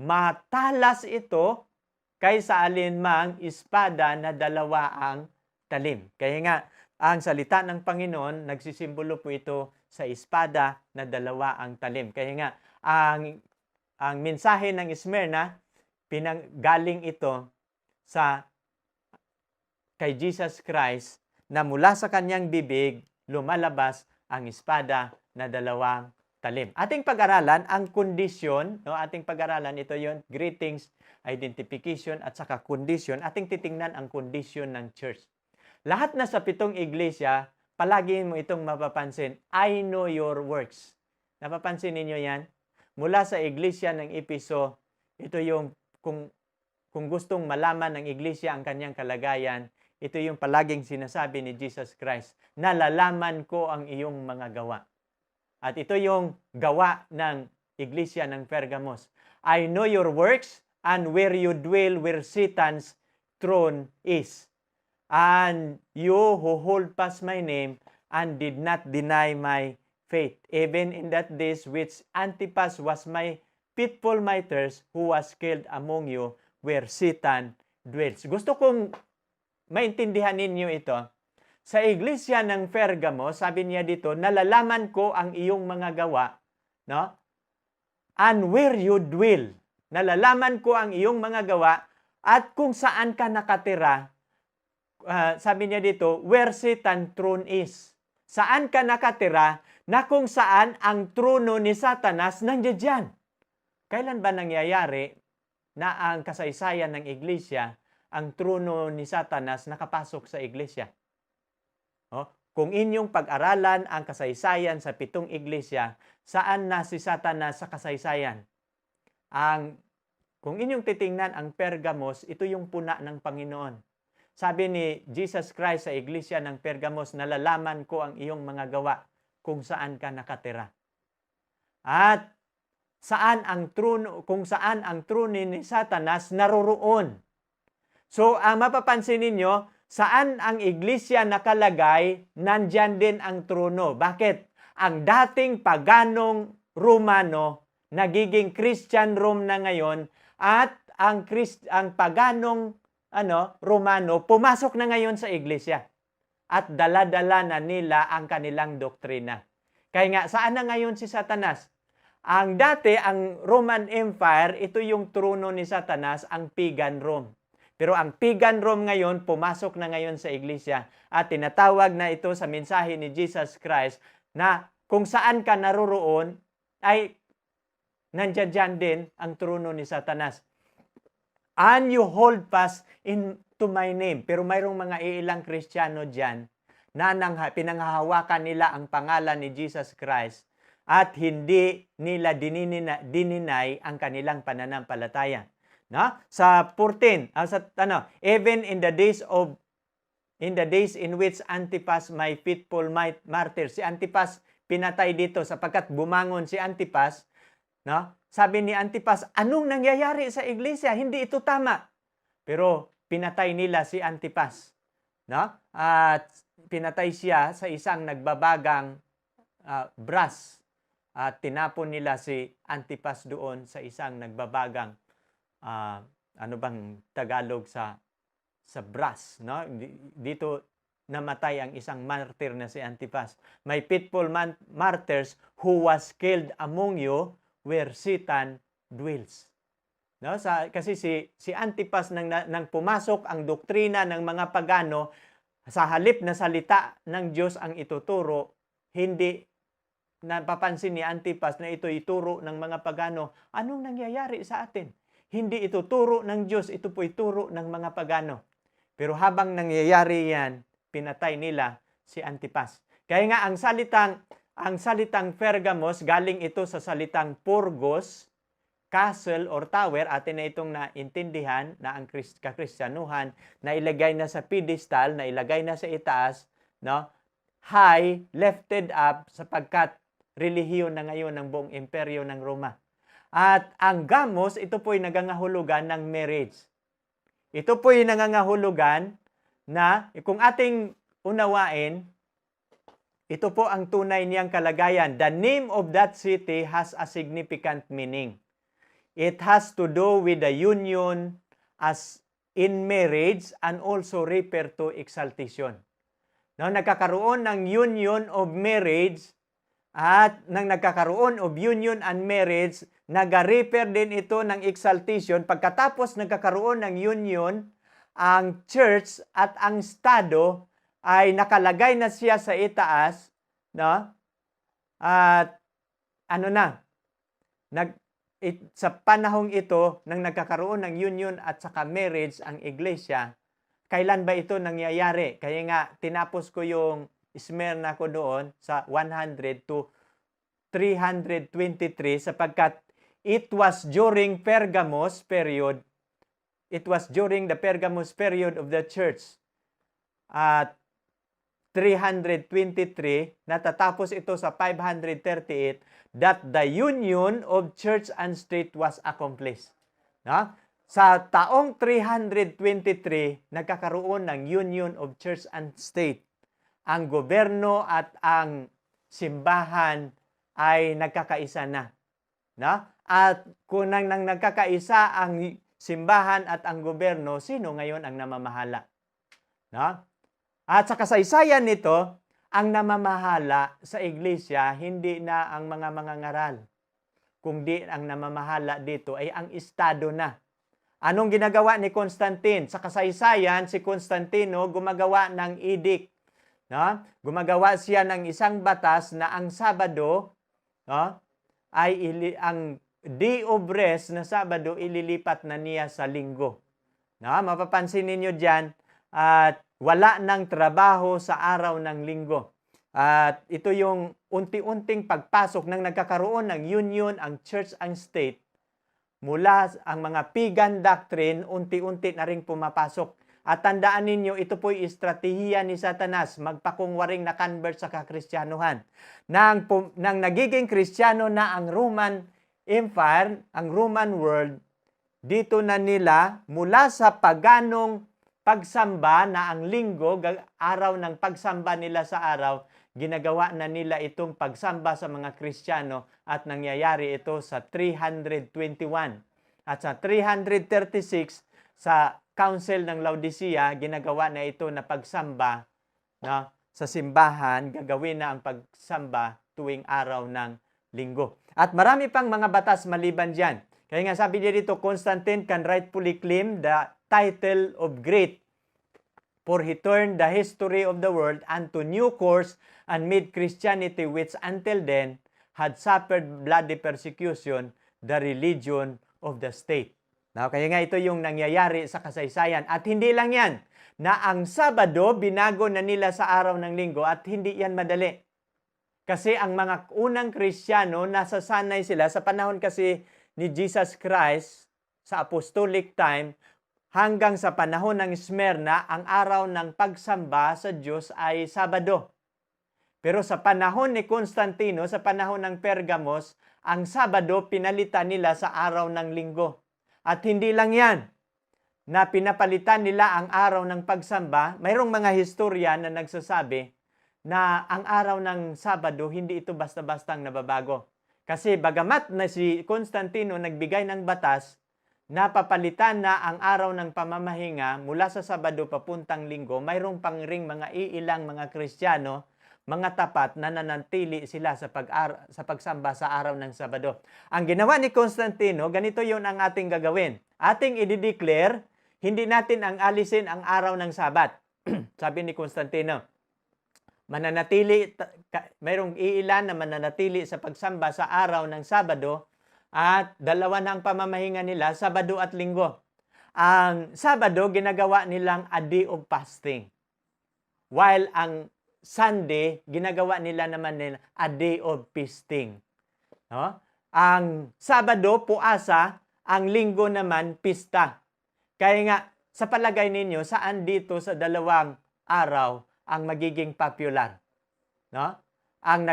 Speaker 1: Matalas ito kaysa alinmang espada na dalawa ang talim. Kaya nga, ang salita ng Panginoon, nagsisimbolo po ito sa espada na dalawa ang talim. Kaya nga, ang mensahe ng Smyrna, galing ito kay Jesus Christ, na mula sa kanyang bibig, lumalabas ang espada na dalawang talim. Ating pag-aralan ang kondisyon, no? Ating pag-aralan, ito yon, greetings, identification, at saka kondisyon. Ating titingnan ang kondisyon ng church. Lahat na sa 7 iglesia, palagi mo itong mapapansin, I know your works. Napapansin ninyo yan? Mula sa iglesia ng Epeso, ito yung, kung gustong malaman ng iglesia ang kanyang kalagayan, ito yung palaging sinasabi ni Jesus Christ, nalalaman ko ang iyong mga gawa. At ito yung gawa ng iglesia ng Pergamos. I know your works and where you dwell, where Satan's throne is. And you who hold fast my name and did not deny my faith, even in that days which Antipas was my faithful martyrs, who was killed among you, where Satan dwells. Gusto kong maintindihan ninyo ito. Sa iglesia ng Pergamo, sabi niya dito, nalalaman ko ang iyong mga gawa, no? And where you dwell. Nalalaman ko ang iyong mga gawa at kung saan ka nakatira. Sabi niya dito, where Satan throne is. Saan ka nakatira na kung saan ang trono ni Satanas nandiyan dyan. Kailan ba nangyayari na ang kasaysayan ng iglesia, ang trono ni Satanas nakapasok sa iglesia? Kung inyong pag-aralan ang kasaysayan sa 7 iglesia, saan na si Satanas sa kasaysayan? Kung inyong titingnan ang Pergamos, ito yung puna ng Panginoon. Sabi ni Jesus Christ sa iglesia ng Pergamos, nalalaman ko ang iyong mga gawa kung saan ka nakatira. At kung saan ang trono ni Satanas naroroon. So, ang mapapansin ninyo, saan ang iglesia nakalagay, nandyan din ang trono. Bakit? Ang dating paganong Romano, nagiging Christian Rome na ngayon, at ang paganong Romano, pumasok na ngayon sa iglesia. At dala-dala na nila ang kanilang doktrina. Kaya nga, saan na ngayon si Satanas? Ang Roman Empire, ito yung trono ni Satanas, ang pagan Rome. Pero ang pagan Rome ngayon, pumasok na ngayon sa iglesia at tinatawag na ito sa mensahe ni Jesus Christ na kung saan ka naroroon, ay nandiyan din ang trono ni Satanas. And you hold fast into my name. Pero mayroong mga ilang Kristiyano dyan na pinanghahawakan nila ang pangalan ni Jesus Christ at hindi nila dininay ang kanilang pananampalataya. No? Sa 14, even in the days in which Antipas, my faithful martyr, si Antipas pinatay dito sapagkat bumangon si Antipas, no? Sabi ni Antipas, anong nangyayari sa iglesia? Hindi ito tama. Pero pinatay nila si Antipas, no? At pinatay siya sa isang nagbabagang brass. At tinapon nila si Antipas doon sa isang nagbabagang ano bang Tagalog sa brass, no? Dito namatay ang isang martyr na si Antipas. My faithful martyrs who was killed among you where Satan dwells. No? Kasi si Antipas nang pumasok ang doktrina ng mga pagano, sa halip na salita ng Diyos ang ituturo, hindi napapansin ni Antipas na ito ituro ng mga pagano. Anong nangyayari sa atin? Hindi ito turo ng Diyos, ito po ituro ng mga pagano. Pero habang nangyayari yan, pinatay nila si Antipas. Kaya nga ang salitang Pergamos, galing ito sa salitang Purgos, castle or tower. Atin na itong naintindihan na ang kakristyanuhan na ilagay na sa pedestal, na ilagay na sa itaas, no? High, lifted up, sapagkat relihiyon na ngayon ng buong imperyo ng Roma. At ang gamos, ito po'y nangangahulugan ng marriage. Ito po'y nangangahulugan na kung ating unawain, ito po ang tunay niyang kalagayan. The name of that city has a significant meaning. It has to do with the union as in marriage and also refer to exaltation. No, nagkakaroon ng union of marriage at nang nagkakaroon of union and marriage, nag-refer din ito ng exaltation. Pagkatapos nagkakaroon ng union, ang church at ang estado ay nakalagay na siya sa itaas, no? At sa panahong ito, nang nagkakaroon ng union at saka marriage ang iglesia, kailan ba ito nangyayari? Kaya nga, tinapos ko yung Smyrna ko doon sa 100 to 323 sapagkat it was during Pergamos period. It was during the Pergamos period of the church. At 323, natatapos ito sa 538, that the union of church and state was accomplished. No? Sa taong 323, nagkakaroon ng union of church and state. Ang gobyerno at ang simbahan ay nagkakaisa na. No? At kung nang nagkakaisa ang simbahan at ang gobyerno, sino ngayon ang namamahala? No? At sa kasaysayan nito, ang namamahala sa iglesia, hindi na ang mga mangangaral. Kundi ang namamahala dito ay ang estado na. Anong ginagawa ni Constantine? Sa kasaysayan, si Constantino gumagawa ng edict. No? Gumagawa siya ng isang batas na ang Sabado, no, ay ang day of rest na Sabado ililipat na niya sa Linggo. No? Mapapansin ninyo diyan at wala ng trabaho sa araw ng Linggo. At ito yung unti-unting pagpasok ng nagkakaroon ng union ang church and state. Mula ang mga pagan doctrine, unti-unti na rin pumapasok. At tandaan ninyo, ito po'y estratehiya ni Satanas, magpakungwaring na convert sa kakristyanuhan. Nang nagiging kristyano na ang Roman Empire, ang Roman world, dito na nila mula sa paganong pagsamba na ang linggo, araw ng pagsamba nila sa araw, ginagawa na nila itong pagsamba sa mga Kristiyano at nangyayari ito sa 321. At sa 336, sa Council ng Laodicea, ginagawa na ito na pagsamba na sa simbahan, gagawin na ang pagsamba tuwing araw ng linggo. At marami pang mga batas maliban dyan. Kaya nga sabi niya dito, Constantine can rightfully claim the title of great, for he turned the history of the world unto new course and made Christianity, which until then had suffered bloody persecution, the religion of the state. Now, kaya nga ito yung nangyayari sa kasaysayan. At hindi lang yan, na ang Sabado binago na nila sa araw ng linggo at hindi yan madali. Kasi ang mga unang Kristiyano, nasasanay sila sa panahon kasi ni Jesus Christ sa apostolic time, hanggang sa panahon ng Smyrna, ang araw ng pagsamba sa Diyos ay Sabado. Pero sa panahon ni Constantino, sa panahon ng Pergamos, ang Sabado pinalitan nila sa araw ng linggo. At hindi lang yan, na pinapalitan nila ang araw ng pagsamba. Mayroong mga historian na nagsasabi na ang araw ng Sabado, hindi ito basta-bastang nababago. Kasi bagamat na si Constantino nagbigay ng batas, napapalitan na ang araw ng pamamahinga mula sa Sabado papuntang Linggo, mayroong pang ring mga iilang mga Kristiyano, mga tapat na nanatili sila sa pagsamba sa araw ng Sabado. Ang ginawa ni Constantino, ganito yun ang ating gagawin. Ating i-declare, hindi natin ang alisin ang araw ng Sabat. Sabi ni Constantino, mayroong iilan na mananatili sa pagsamba sa araw ng Sabado at dalawa na ang pamamahinga nila, Sabado at Linggo. Ang Sabado, ginagawa nilang a day of fasting. While ang Sunday, ginagawa nila naman nila a day of feasting. No? Ang Sabado, puasa, ang Linggo naman, pista. Kaya nga, sa palagay ninyo, saan dito sa dalawang araw ang magiging popular? No? ang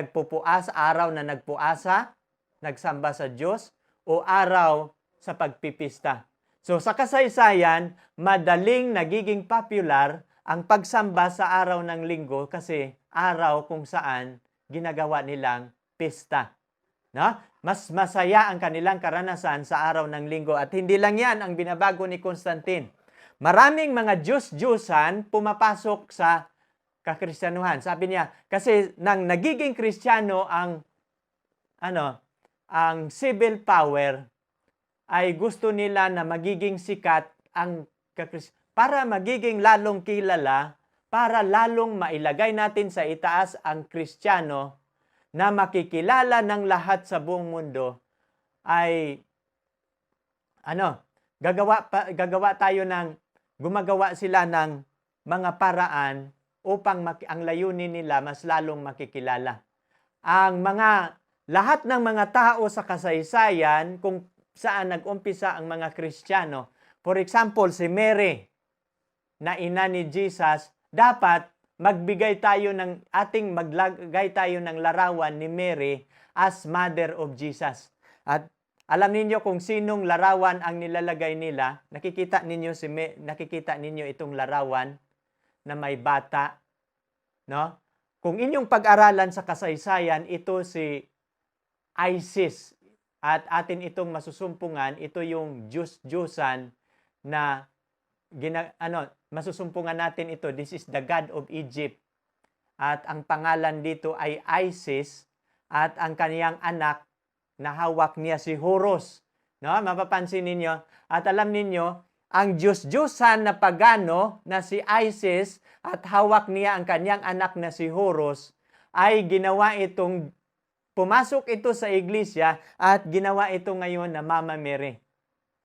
Speaker 1: araw na nagpuasa, nagsamba sa Diyos, o araw sa pagpipista. So sa kasaysayan, madaling nagiging popular ang pagsamba sa araw ng linggo kasi araw kung saan ginagawa nilang pista. No? Mas masaya ang kanilang karanasan sa araw ng linggo at hindi lang yan ang binabago ni Constantine. Maraming mga Diyos-Diyusan pumapasok sa kakristyanuhan. Sabi niya, kasi nang nagiging Kristiyano ang civil power, ay gusto nila na magiging sikat ang para magiging lalong kilala, para lalong mailagay natin sa itaas ang Kristiyano na makikilala ng lahat sa buong mundo, ay gumagawa sila ng mga paraan upang ang layunin nila mas lalong makikilala. Lahat ng mga tao sa kasaysayan kung saan nag-umpisa ang mga Kristiyano, for example, si Mary na ina ni Jesus, dapat maglagay tayo ng larawan ni Mary as mother of Jesus. At alam ninyo kung sinong larawan ang nilalagay nila. Nakikita ninyo itong larawan na may bata, no? Kung inyong pag-aralan sa kasaysayan, ito si Isis at atin itong masusumpungan, ito yung Diyos-Diyusan na masusumpungan natin ito. This is the God of Egypt. At ang pangalan dito ay Isis at ang kaniyang anak na hawak niya si Horus. No, mapapansin ninyo at alam ninyo ang Diyos-Diyusan na pagano na si Isis at hawak niya ang kaniyang anak na si Horus ay pumasok ito sa iglesia at ginawa ito ngayon na Mama Mary.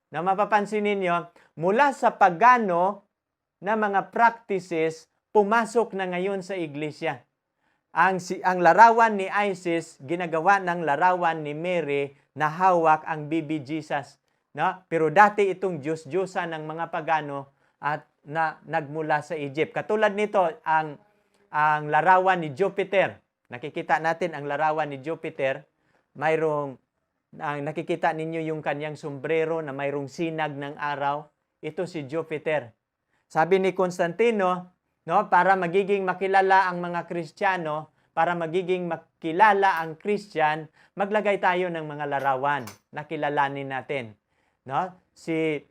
Speaker 1: Na mapapansin ninyo, mula sa pagano na mga practices, pumasok na ngayon sa iglesia. Ang larawan ni Isis, ginagawa ng larawan ni Mary na hawak ang baby Jesus. No? Pero dati itong Diyos-Diyosan ng mga pagano at nagmula sa Egypt. Katulad nito, ang larawan ni Jupiter. Nakikita natin ang larawan ni Jupiter. Nakikita ninyo yung kanyang sombrero na mayroong sinag ng araw. Ito si Jupiter. Sabi ni Constantino, no, para magiging makilala ang mga Kristiyano, para magiging makilala ang Christian, maglagay tayo ng mga larawan na kilalanin natin. No? Si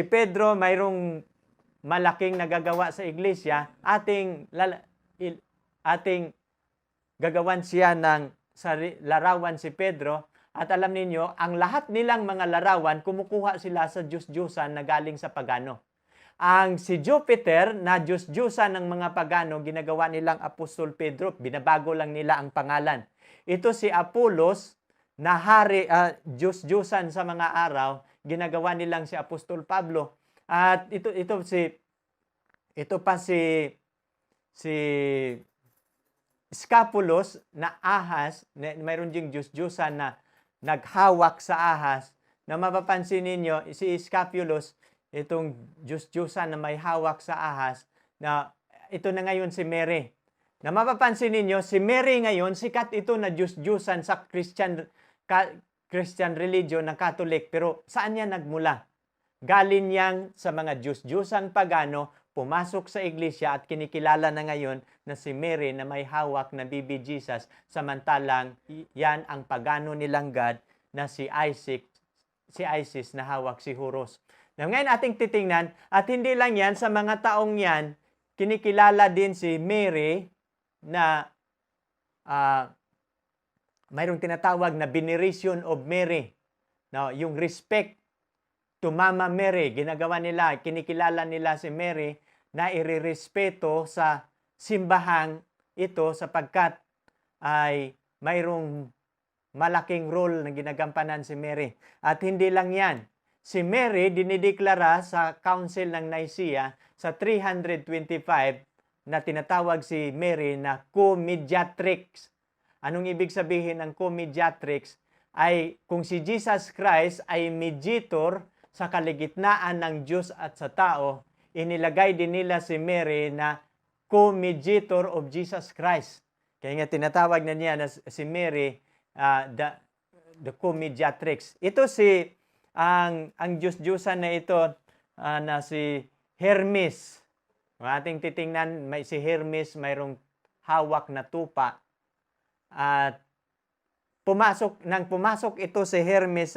Speaker 1: Pedro mayroong malaking nagagawa sa iglesia, ating gagawan siya ng larawan si Pedro. At alam ninyo, ang lahat nilang mga larawan, kumukuha sila sa Diyos-Diyusan na galing sa pagano. Si Jupiter na Diyos-Diyusan ng mga pagano, ginagawa nilang Apostol Pedro. Binabago lang nila ang pangalan. Ito si Apollos na Diyos-Diyusan sa mga araw, ginagawa nilang si Apostol Pablo. At ito pa si Scapulos na ahas, mayroon ding Diyos-Diyusan na naghawak sa ahas, na mapapansin ninyo, si Scapulos, itong Diyos-Diyusan na may hawak sa ahas, na ito na ngayon si Mary. Na mapapansin ninyo, si Mary ngayon, sikat ito na Diyos-Diyusan sa Christian religion na Catholic, pero saan niya nagmula? Galing niyang sa mga Diyos-Diyusan pagano, pumasok sa iglesia at kinikilala na ngayon na si Mary na may hawak na baby Jesus, samantalang yan ang pagano nilang God na si Isis na hawak si Horus. Now, ngayon ating titingnan, at hindi lang yan, sa mga taong yan, kinikilala din si Mary na mayroong tinatawag na veneration of Mary. Now, yung respect to Mama Mary, ginagawa nila, kinikilala nila si Mary na irerespeto sa simbahang ito sapagkat ay mayroong malaking role na ginagampanan si Mary. At hindi lang yan. Si Mary dinideklara sa Council ng Nicaea sa 325 na tinatawag si Mary na co-mediatrix. Anong ibig sabihin ng co-mediatrix? Ay kung si Jesus Christ ay mediator sa kaligitnaan ng Diyos at sa tao, inilagay din nila si Mary na co-mediator of Jesus Christ. Kaya nga tinatawag na niya na si Mary, the co-mediatrix. Ito ang Diyos-Diyosan na ito, na si Hermes. Kung ating titingnan, si Hermes mayroong hawak na tupa. At pumasok ito si Hermes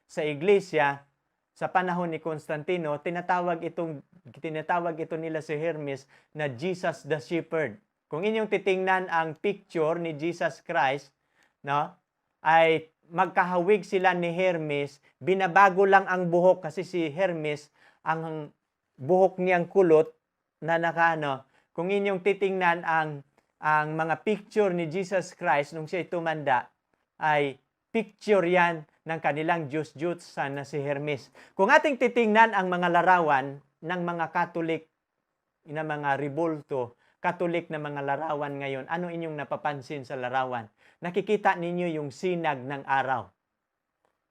Speaker 1: sa iglesia sa panahon ni Constantino, tinatawag ito nila si Hermes na Jesus the Shepherd. Kung inyong titingnan ang picture ni Jesus Christ, no, ay magkahawig sila ni Hermes, binabago lang ang buhok kasi si Hermes, ang buhok niyang kulot na nakano. Kung inyong titingnan ang mga picture ni Jesus Christ nung siya tumanda, ay picture yan ng kanilang Diyos-Diyosan na si Hermes. Kung ating titingnan ang mga larawan ng mga Katolik na mga rebulto, Katolik na mga larawan ngayon, ano inyong napapansin sa larawan? Nakikita ninyo yung sinag ng araw.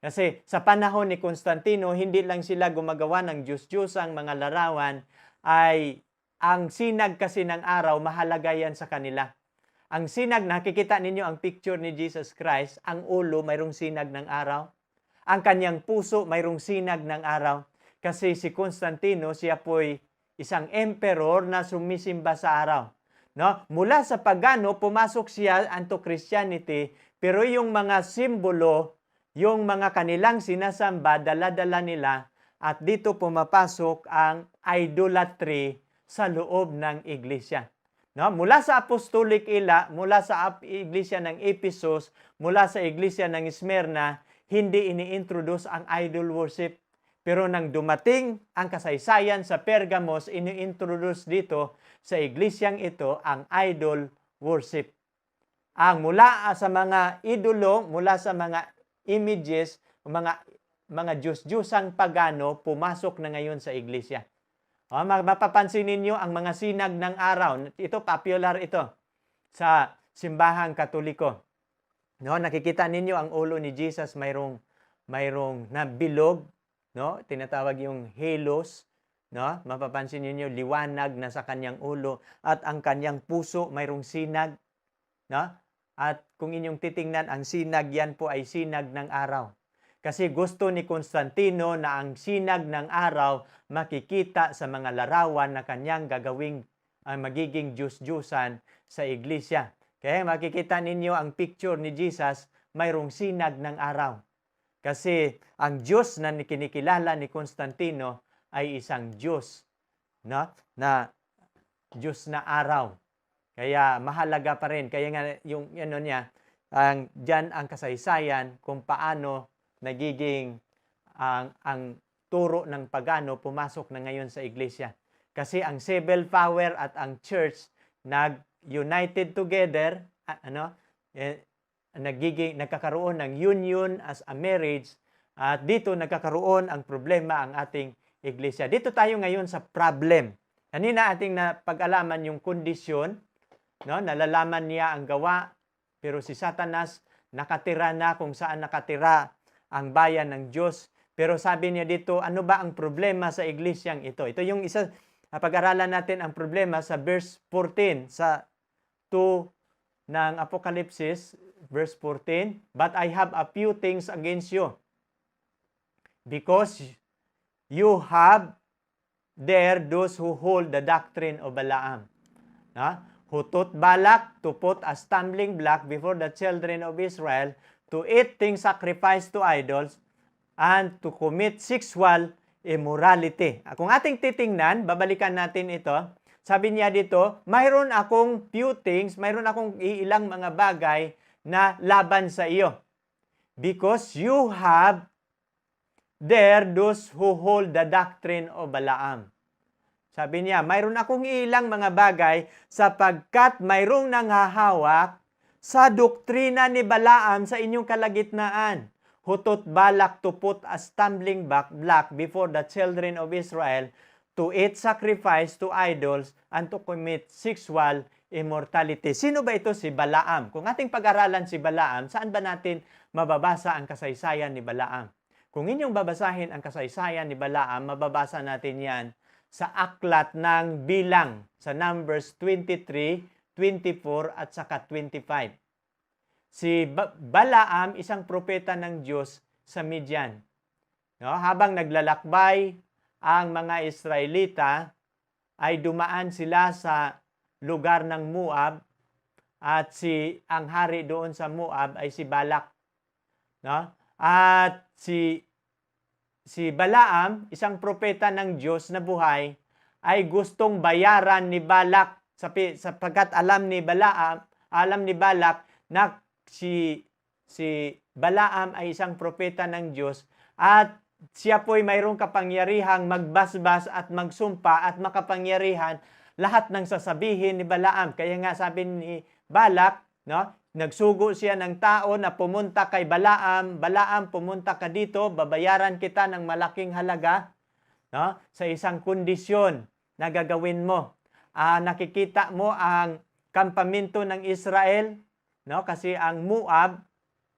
Speaker 1: Kasi sa panahon ni Constantino, hindi lang sila gumagawa ng Diyos-Diyosang mga larawan, ay ang sinag kasi ng araw, mahalaga yan sa kanila. Ang sinag, nakikita ninyo ang picture ni Jesus Christ, ang ulo, mayroong sinag ng araw. Ang kanyang puso, mayroong sinag ng araw. Kasi si Constantino, siya po'y isang emperor na sumisimba sa araw. No? Mula sa pagano, pumasok siya into Christianity, pero yung mga simbolo, yung mga kanilang sinasamba, dala-dala nila, at dito pumapasok ang idolatry sa loob ng iglesia. No? Mula sa apostolic mula sa iglesia ng Ephesus, mula sa iglesia ng Smyrna, hindi ini-introduce ang idol worship. Pero nang dumating ang kasaysayan sa Pergamos, ini-introduce dito sa iglesyang ito ang idol worship. Ang mula sa mga idolo, mula sa mga images, mga Diyos-Diyosang pagano, pumasok na ngayon sa iglesia. Mapapansin ninyo ang mga sinag ng araw. Ito, popular ito sa simbahang Katoliko. No, nakikita ninyo ang ulo ni Jesus mayroong na bilog, no? Tinatawag yung halos, no? Mapapansin ninyo liwanag na sa kanyang ulo at ang kanyang puso mayroong sinag, no? At kung inyong titingnan ang sinag, yan po ay sinag ng araw. Kasi gusto ni Constantino na ang sinag ng araw makikita sa mga larawan na kanyang magiging Diyos-Diyusan sa iglesia. Kaya makikita ninyo ang picture ni Jesus, mayroong sinag ng araw. Kasi ang Diyos na kinikilala ni Constantino ay isang Diyos, no? Na Diyos na araw. Kaya mahalaga pa rin. Kaya nga yung diyan ang kasaysayan kung paano nagiging ang turo ng pagano pumasok na ngayon sa iglesia. Kasi ang civil power at ang church nag-united together, nagkakaroon ng union as a marriage, at dito nagkakaroon ang problema ang ating iglesia. Dito tayo ngayon sa problem. Kanina ating napag-alaman yung kondisyon, no? Nalalaman niya ang gawa, pero si Satanas nakatira na kung saan nakatira ang bayan ng Diyos. Pero sabi niya dito, ano ba ang problema sa iglesyang ito? Ito yung isa, pag-aralan natin ang problema sa verse 14, sa 2 ng Apokalipsis, verse 14. But I have a few things against you, because you have there those who hold the doctrine of Balaam, who taught Balak to put a stumbling block before the children of Israel, to eat things sacrificed to idols, and to commit sexual immorality. Kung ating titingnan, babalikan natin ito. Sabi niya dito, mayroon akong few things, mayroon akong ilang mga bagay na laban sa iyo. Because you have there those who hold the doctrine of Balaam. Sabi niya, mayroon akong ilang mga bagay sapagkat mayroong nanghahawak sa doktrina ni Balaam sa inyong kalagitnaan. Hutot Balak to put a stumbling block before the children of Israel, to eat sacrifice to idols, and to commit sexual immortality. Sino ba ito si Balaam? Kung ating pag-aralan si Balaam, saan ba natin mababasa ang kasaysayan ni Balaam? Kung inyong babasahin ang kasaysayan ni Balaam, mababasa natin yan sa aklat ng Bilang, sa Numbers 23 24 at saka 25. Si Balaam, isang propeta ng Diyos sa Midian. No? Habang naglalakbay ang mga Israelita, ay dumaan sila sa lugar ng Moab at ang hari doon sa Moab ay si Balak. No? At si Balaam, isang propeta ng Diyos na buhay, ay gustong bayaran ni Balak sapagkat alam ni Balak na si Balaam ay isang propeta ng Diyos at siya po'y mayroong kapangyarihang magbasbas at magsumpa at makapangyarihan lahat ng sasabihin ni Balaam. Kaya nga sabi ni Balak, no, nagsugo siya ng tao na pumunta kay Balaam. Balaam, pumunta ka dito, babayaran kita ng malaking halaga, no, sa isang kondisyon na gagawin mo. Nakikita mo ang kampamento ng Israel, no, kasi ang Moab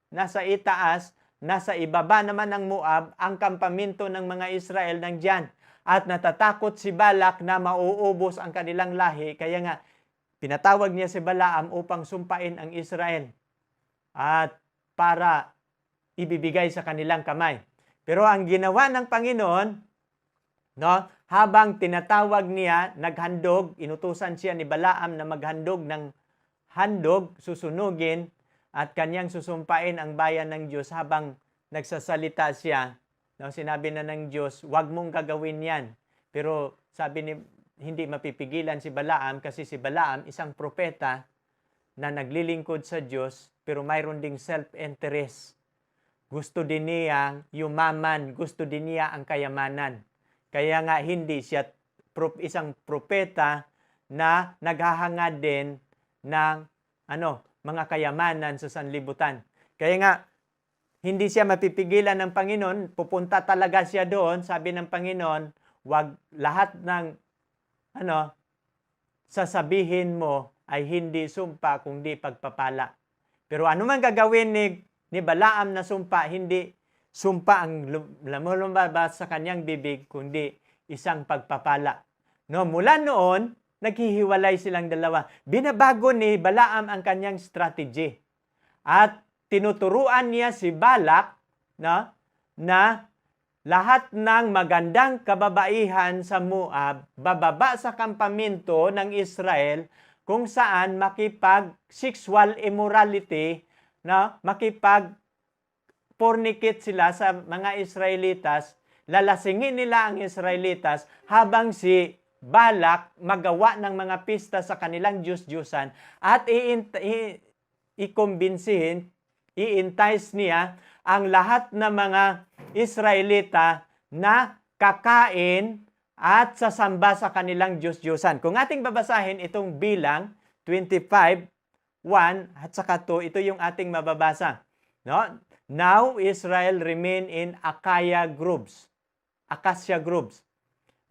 Speaker 1: nasa itaas, nasa ibaba naman ng Moab, ang kampamento ng mga Israel nandyan. At natatakot si Balak na mauubos ang kanilang lahi. Kaya nga, pinatawag niya si Balaam upang sumpain ang Israel. At para ibibigay sa kanilang kamay. Pero ang ginawa ng Panginoon, no, habang tinatawag niya, naghandog, inutusan siya ni Balaam na maghandog ng handog, susunugin, at kanyang susumpain ang bayan ng Diyos. Habang nagsasalita siya, no, sinabi na ng Diyos, huwag mong gagawin yan. Pero sabi ni, hindi mapipigilan si Balaam kasi si Balaam isang propeta na naglilingkod sa Diyos pero mayroon ding self-interest. Gusto din niya yumaman, gusto din niya ang kayamanan. Kaya nga hindi siya isang propeta na naghahangad din ng mga kayamanan sa sanlibutan. Kaya nga, hindi siya mapipigilan ng Panginoon, pupunta talaga siya doon, sabi ng Panginoon, wag lahat ng sasabihin mo ay hindi sumpa kundi pagpapala. Pero ano man gagawin ni Balaam na sumpa, hindi sumpa ang lumabas sa kanyang bibig kundi isang pagpapala. No, mula noon, naghihiwalay silang dalawa. Binabago ni Balaam ang kanyang strategy. At tinuturuan niya si Balak na lahat ng magandang kababaihan sa Moab bababa sa kampamento ng Israel kung saan makipag-sexual immorality, makipag-fornicate sila sa mga Israelitas, lalasingin nila ang Israelitas habang si Balak magawa ng mga pista sa kanilang Diyos-Diyusan at i-entice niya ang lahat ng mga Israelita na kakain at sasamba sa kanilang Diyos-Diyusan. Kung ating babasahin itong Bilang 25:1 at saka 2, ito yung ating mababasa. No? Now Israel remain in Acacia groves.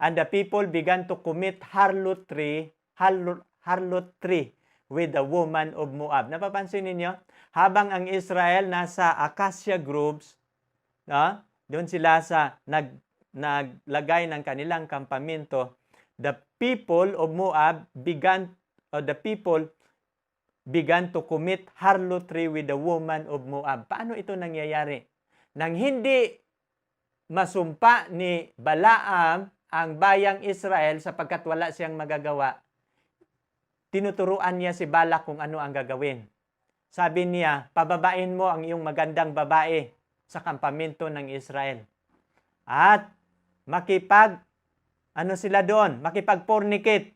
Speaker 1: And the people began to commit harlotry with the woman of Moab. Napapansin ninyo? Habang ang Israel nasa acacia groves, doon sila naglagay ng kanilang kampamento, the people of Moab began to commit harlotry with the woman of Moab. Paano ito nangyayari? Nang hindi masumpa ni Balaam ang bayang Israel sapagkat wala siyang magagawa, tinuturuan niya si Balak kung ano ang gagawin. Sabi niya, pababain mo ang iyong magandang babae sa kampamento ng Israel. At makipag-fornicate.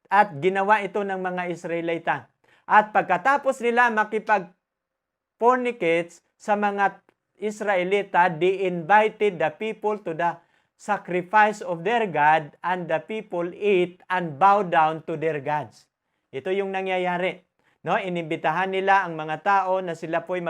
Speaker 1: At ginawa ito ng mga Israelita. At pagkatapos nila makipag-fornicate sa mga Israelita, they invited the people to the sacrifice of their God, and the people ate and bowed down to their gods. Ito yung nangyayari. No, inimbitahan nila ang mga tao na sila po'y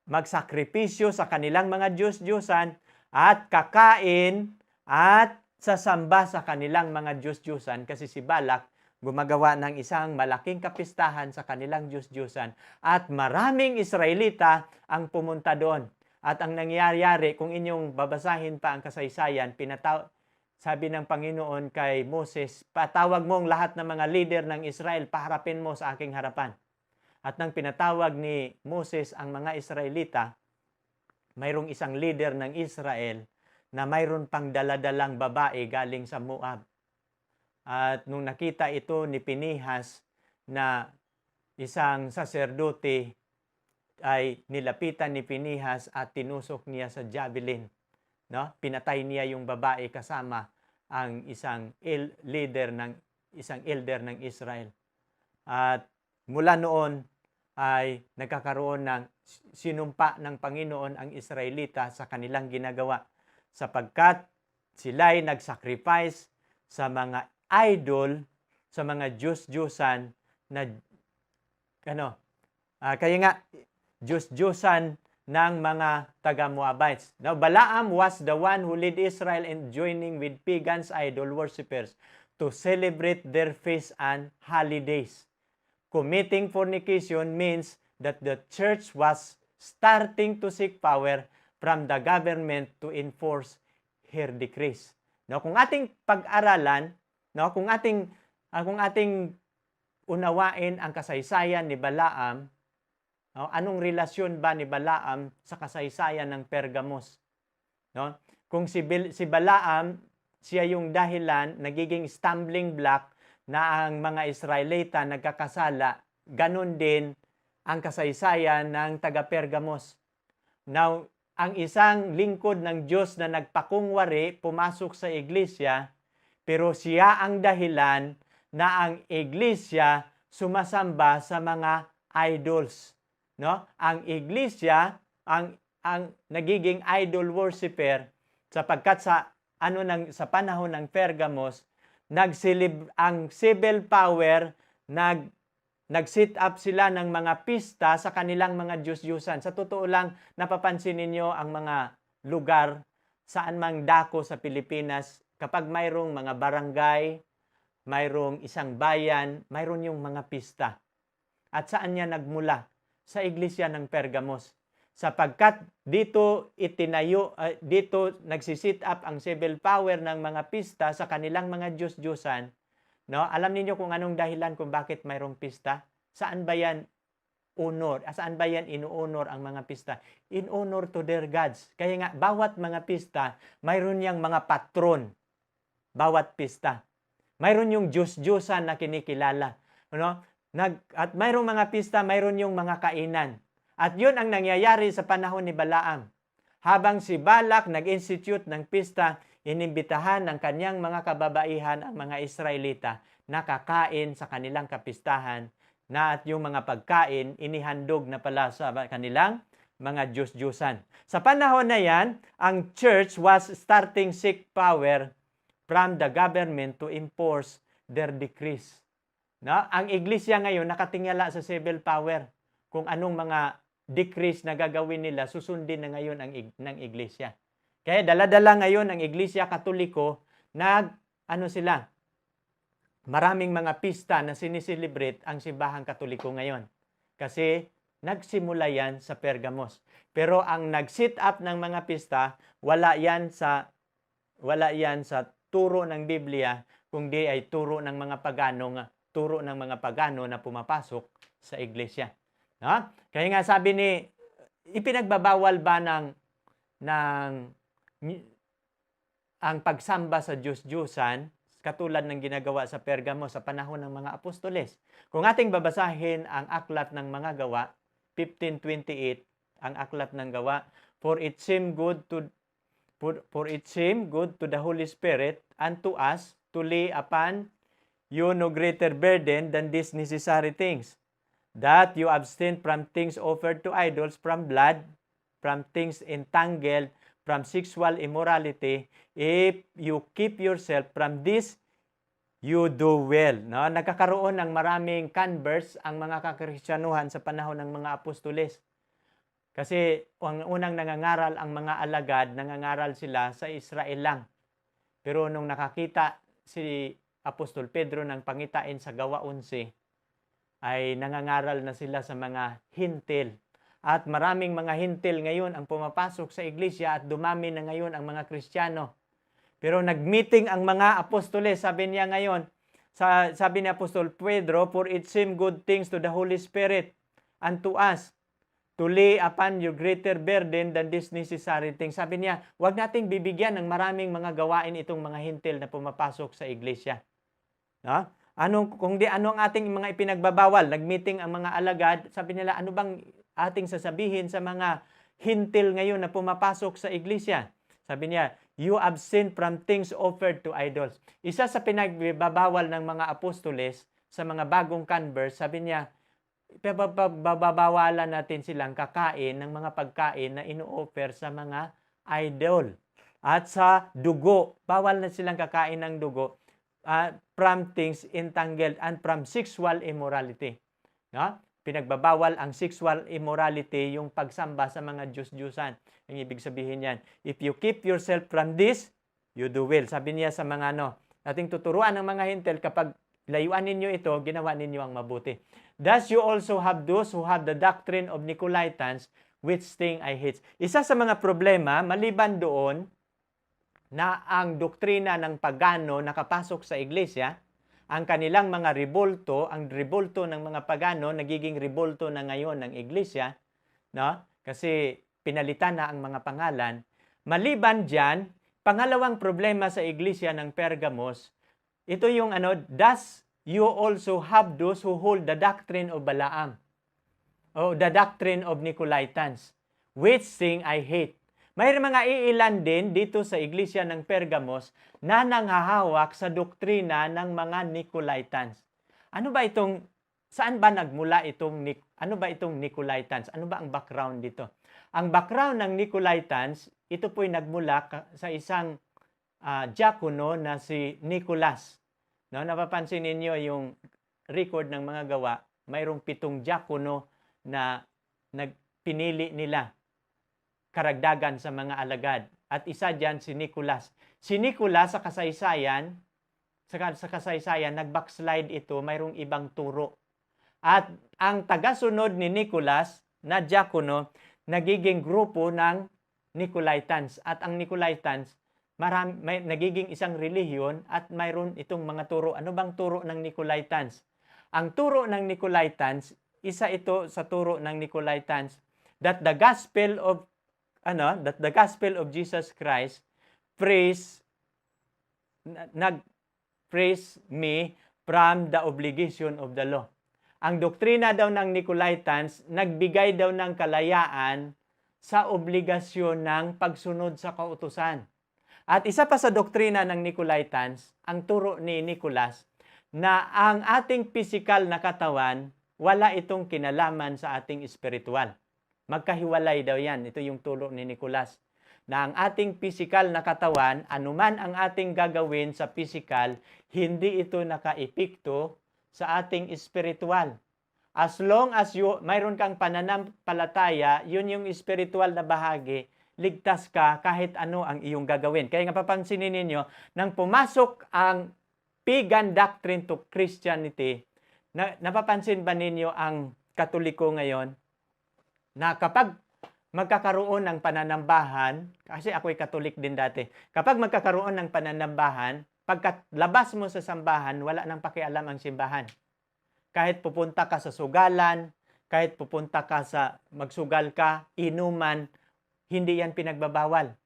Speaker 1: magsakripisyo sa kanilang mga Diyos-Diyusan at kakain at sasamba sa kanilang mga Diyos-Diyusan kasi si Balak gumagawa ng isang malaking kapistahan sa kanilang Diyos-Diyusan at maraming Israelita ang pumunta doon. At ang nangyayari, kung inyong babasahin pa ang kasaysayan, sabi ng Panginoon kay Moses, patawag mo ang lahat ng mga leader ng Israel, paharapin mo sa aking harapan. At nang pinatawag ni Moses ang mga Israelita, mayroong isang leader ng Israel na mayroon pang daladalang babae galing sa Moab. At nung nakita ito ni Pinihas na isang saserdote, ay nilapitan ni Pinihas at tinusok niya sa javelin. No? Pinatay niya yung babae kasama ang isang elder ng Israel. At mula noon ay nagkakaroon ng sinumpa ng Panginoon ang Israelita sa kanilang ginagawa sapagkat sila'y nag-sacrifice sa mga idol, sa mga Diyos-Diyusan na kaya nga Diyos-Diyusan ng mga taga-Moabites. Now, Balaam was the one who led Israel in joining with pagans idol worshippers to celebrate their feasts and holidays. Committing fornication means that the church was starting to seek power from the government to enforce her decrees. No, kung ating pag-aralan, no, kung ating unawain ang kasaysayan ni Balaam, no, anong relasyon ba ni Balaam sa kasaysayan ng Pergamos? No? Kung si Balaam, siya yung dahilan, nagiging stumbling block na ang mga Israelita nagkakasala, ganun din ang kasaysayan ng taga-Pergamos. Now, ang isang lingkod ng Diyos na nagpakungwari, pumasok sa iglesia, pero siya ang dahilan na ang iglesia sumasamba sa mga idols. No? Ang iglesia ang nagiging idol worshiper sapagkat sa panahon ng Pergamos, ang civil power nag-set up sila ng mga pista sa kanilang mga Diyos-Diyusan. Sa totoo lang, napapansin ninyo ang mga lugar saan mang dako sa Pilipinas, kapag mayroong mga barangay, mayroong isang bayan, mayroon yung mga pista. At saan niya nagmula? Sa iglesia ng Pergamos. Sapagkat dito nagsisit up ang civil power ng mga pista sa kanilang mga Diyos-Diyusan. No? Alam niyo kung anong dahilan kung bakit mayroong pista? Saan ba yan Saan ba yan inuunor ang mga pista? In honor to their gods. Kaya nga, bawat mga pista, mayroon yang mga patron. Bawat pista. Mayroon yung Diyos-Diyusan na kinikilala. No? At mayroong mga pista, mayroon yung mga kainan. At yun ang nangyayari sa panahon ni Balaam. Habang si Balak nag-institute ng pista, inimbitahan ng kanyang mga kababaihan ang mga Israelita na kakain sa kanilang kapistahan, na at yung mga pagkain inihandog na pala sa kanilang mga Diyos-Diyusan. Sa panahon na yan, ang church was starting seek power from the government to enforce their decrees. No? Ang iglesia ngayon nakatingala sa civil power. Kung anong mga decrees na gagawin nila, susundin na ngayon ng iglesia. Kaya dala-dala ngayon ang iglesia Katoliko maraming mga pista na siniselebrate ang simbahang Katoliko ngayon. Kasi nagsimula yan sa Pergamos. Pero ang nag-set up ng mga pista, wala yan sa turo ng Biblia, kundi ay turo ng mga pagano na pumapasok sa iglesia. No? Kaya nga sabi ipinagbabawal ba ang pagsamba sa Diyos-Diyusan katulad ng ginagawa sa Pergamo sa panahon ng mga apostoles? Kung ating babasahin ang aklat ng mga gawa, 15:28, ang aklat ng gawa, for it seemed good to the Holy Spirit and to us to lay upon you no greater burden than these necessary things, that you abstain from things offered to idols, from blood, from things entangled, from sexual immorality. If you keep yourself from this, you do well. No? Nagkakaroon ng maraming converts ang mga kakristyanuhan sa panahon ng mga apostoles. Kasi ang unang nangangaral ang mga alagad, nangangaral sila sa Israel lang. Pero nung nakakita si Apostol Pedro ng pangitain sa Gawa 11, ay nangangaral na sila sa mga hintil. At maraming mga hintil ngayon ang pumapasok sa iglesia at dumami na ngayon ang mga Kristiyano. Pero nag-meeting ang mga apostoles, sabi niya ngayon, sabi ni Apostol Pedro, for it seemed good things to the Holy Spirit and to us to lay upon your greater burden than this necessary thing. Sabi niya, huwag nating bibigyan ng maraming mga gawain itong mga hintil na pumapasok sa iglesia. No? Kung di ano ang ating mga ipinagbabawal, nagmeeting ang mga alagad, sabi nila, ano bang ating sasabihin sa mga hintil ngayon na pumapasok sa iglesia? Sabi niya, you abstain from things offered to idols. Isa sa pinagbabawal ng mga apostoles sa mga bagong converts, sabi niya, babawalan natin silang kakain ng mga pagkain na ino-offer sa mga idol. At sa dugo, bawal na silang kakain ng dugo from things entangled and from sexual immorality. No? Pinagbabawal ang sexual immorality, yung pagsamba sa mga Diyos-Diyusan. Ang ibig sabihin yan, if you keep yourself from this, you do well. Sabi niya sa mga ating tuturuan ng mga hintil, kapag layuan ninyo ito, ginawa ninyo ang mabuti. Thus you also have those who have the doctrine of Nicolaitans, which thing I hate. Isa sa mga problema, maliban doon, na ang doktrina ng pagano nakapasok sa iglesia, ang kanilang mga rebulto, ang rebulto ng mga pagano, nagiging rebulto na ngayon ng iglesia, no? Kasi pinalitan na ang mga pangalan. Maliban dyan, pangalawang problema sa iglesia ng Pergamos, ito yung thus you also have those who hold the doctrine of Balaam, o the doctrine of Nicolaitans, which thing I hate. May mga iilan din dito sa iglesia ng Pergamos na nanghahawak sa doktrina ng mga Nicolaitans. Saan ba nagmula itong Nicolaitans? Ano ba ang background dito? Ang background ng Nicolaitans, ito po'y nagmula sa isang diakono na si Nicolas. No, napapansin ninyo yung record ng mga gawa, mayroong 7 diakono na pinili nila karagdagan sa mga alagad. At isa diyan si Nicolas. Si Nicolas sa kasaysayan, nag-backslide ito, mayroong ibang turo. At ang tagasunod ni Nicolas na diakono, nagiging grupo ng Nicolaitans. At ang Nicolaitans, nagiging isang relihiyon at mayroon itong mga turo. Ano bang turo ng Nicolaitans? Ang turo ng Nicolaitans, isa ito sa turo ng Nicolaitans, that the gospel of Jesus Christ praise me from the obligation of the law. Ang doktrina daw ng Nicolaitans, nagbigay daw ng kalayaan sa obligasyon ng pagsunod sa kautusan. At isa pa sa doktrina ng Nicolaitans, ang turo ni Nicolas, na ang ating pisikal na katawan, wala itong kinalaman sa ating espiritual. Magkahiwalay daw yan. Ito yung turo ni Nicolas. Na ang ating pisikal na katawan, anuman ang ating gagawin sa pisikal, hindi ito nakaepekto sa ating espiritual. As long as mayroon kang pananampalataya, yun yung espiritual na bahagi, ligtas ka kahit ano ang iyong gagawin. Kaya nga papansinin ninyo, nang pumasok ang pagan doctrine to Christianity, napapansin ba ninyo ang Katoliko ngayon, na kapag magkakaroon ng pananambahan, kasi ako'y Katolik din dati, kapag magkakaroon ng pananambahan, pagkalabas mo sa sambahan, wala nang pakialam ang simbahan. Kahit pupunta ka sa sugalan, kahit pupunta ka sa magsugal ka, inuman, hindi yan pinagbabawal.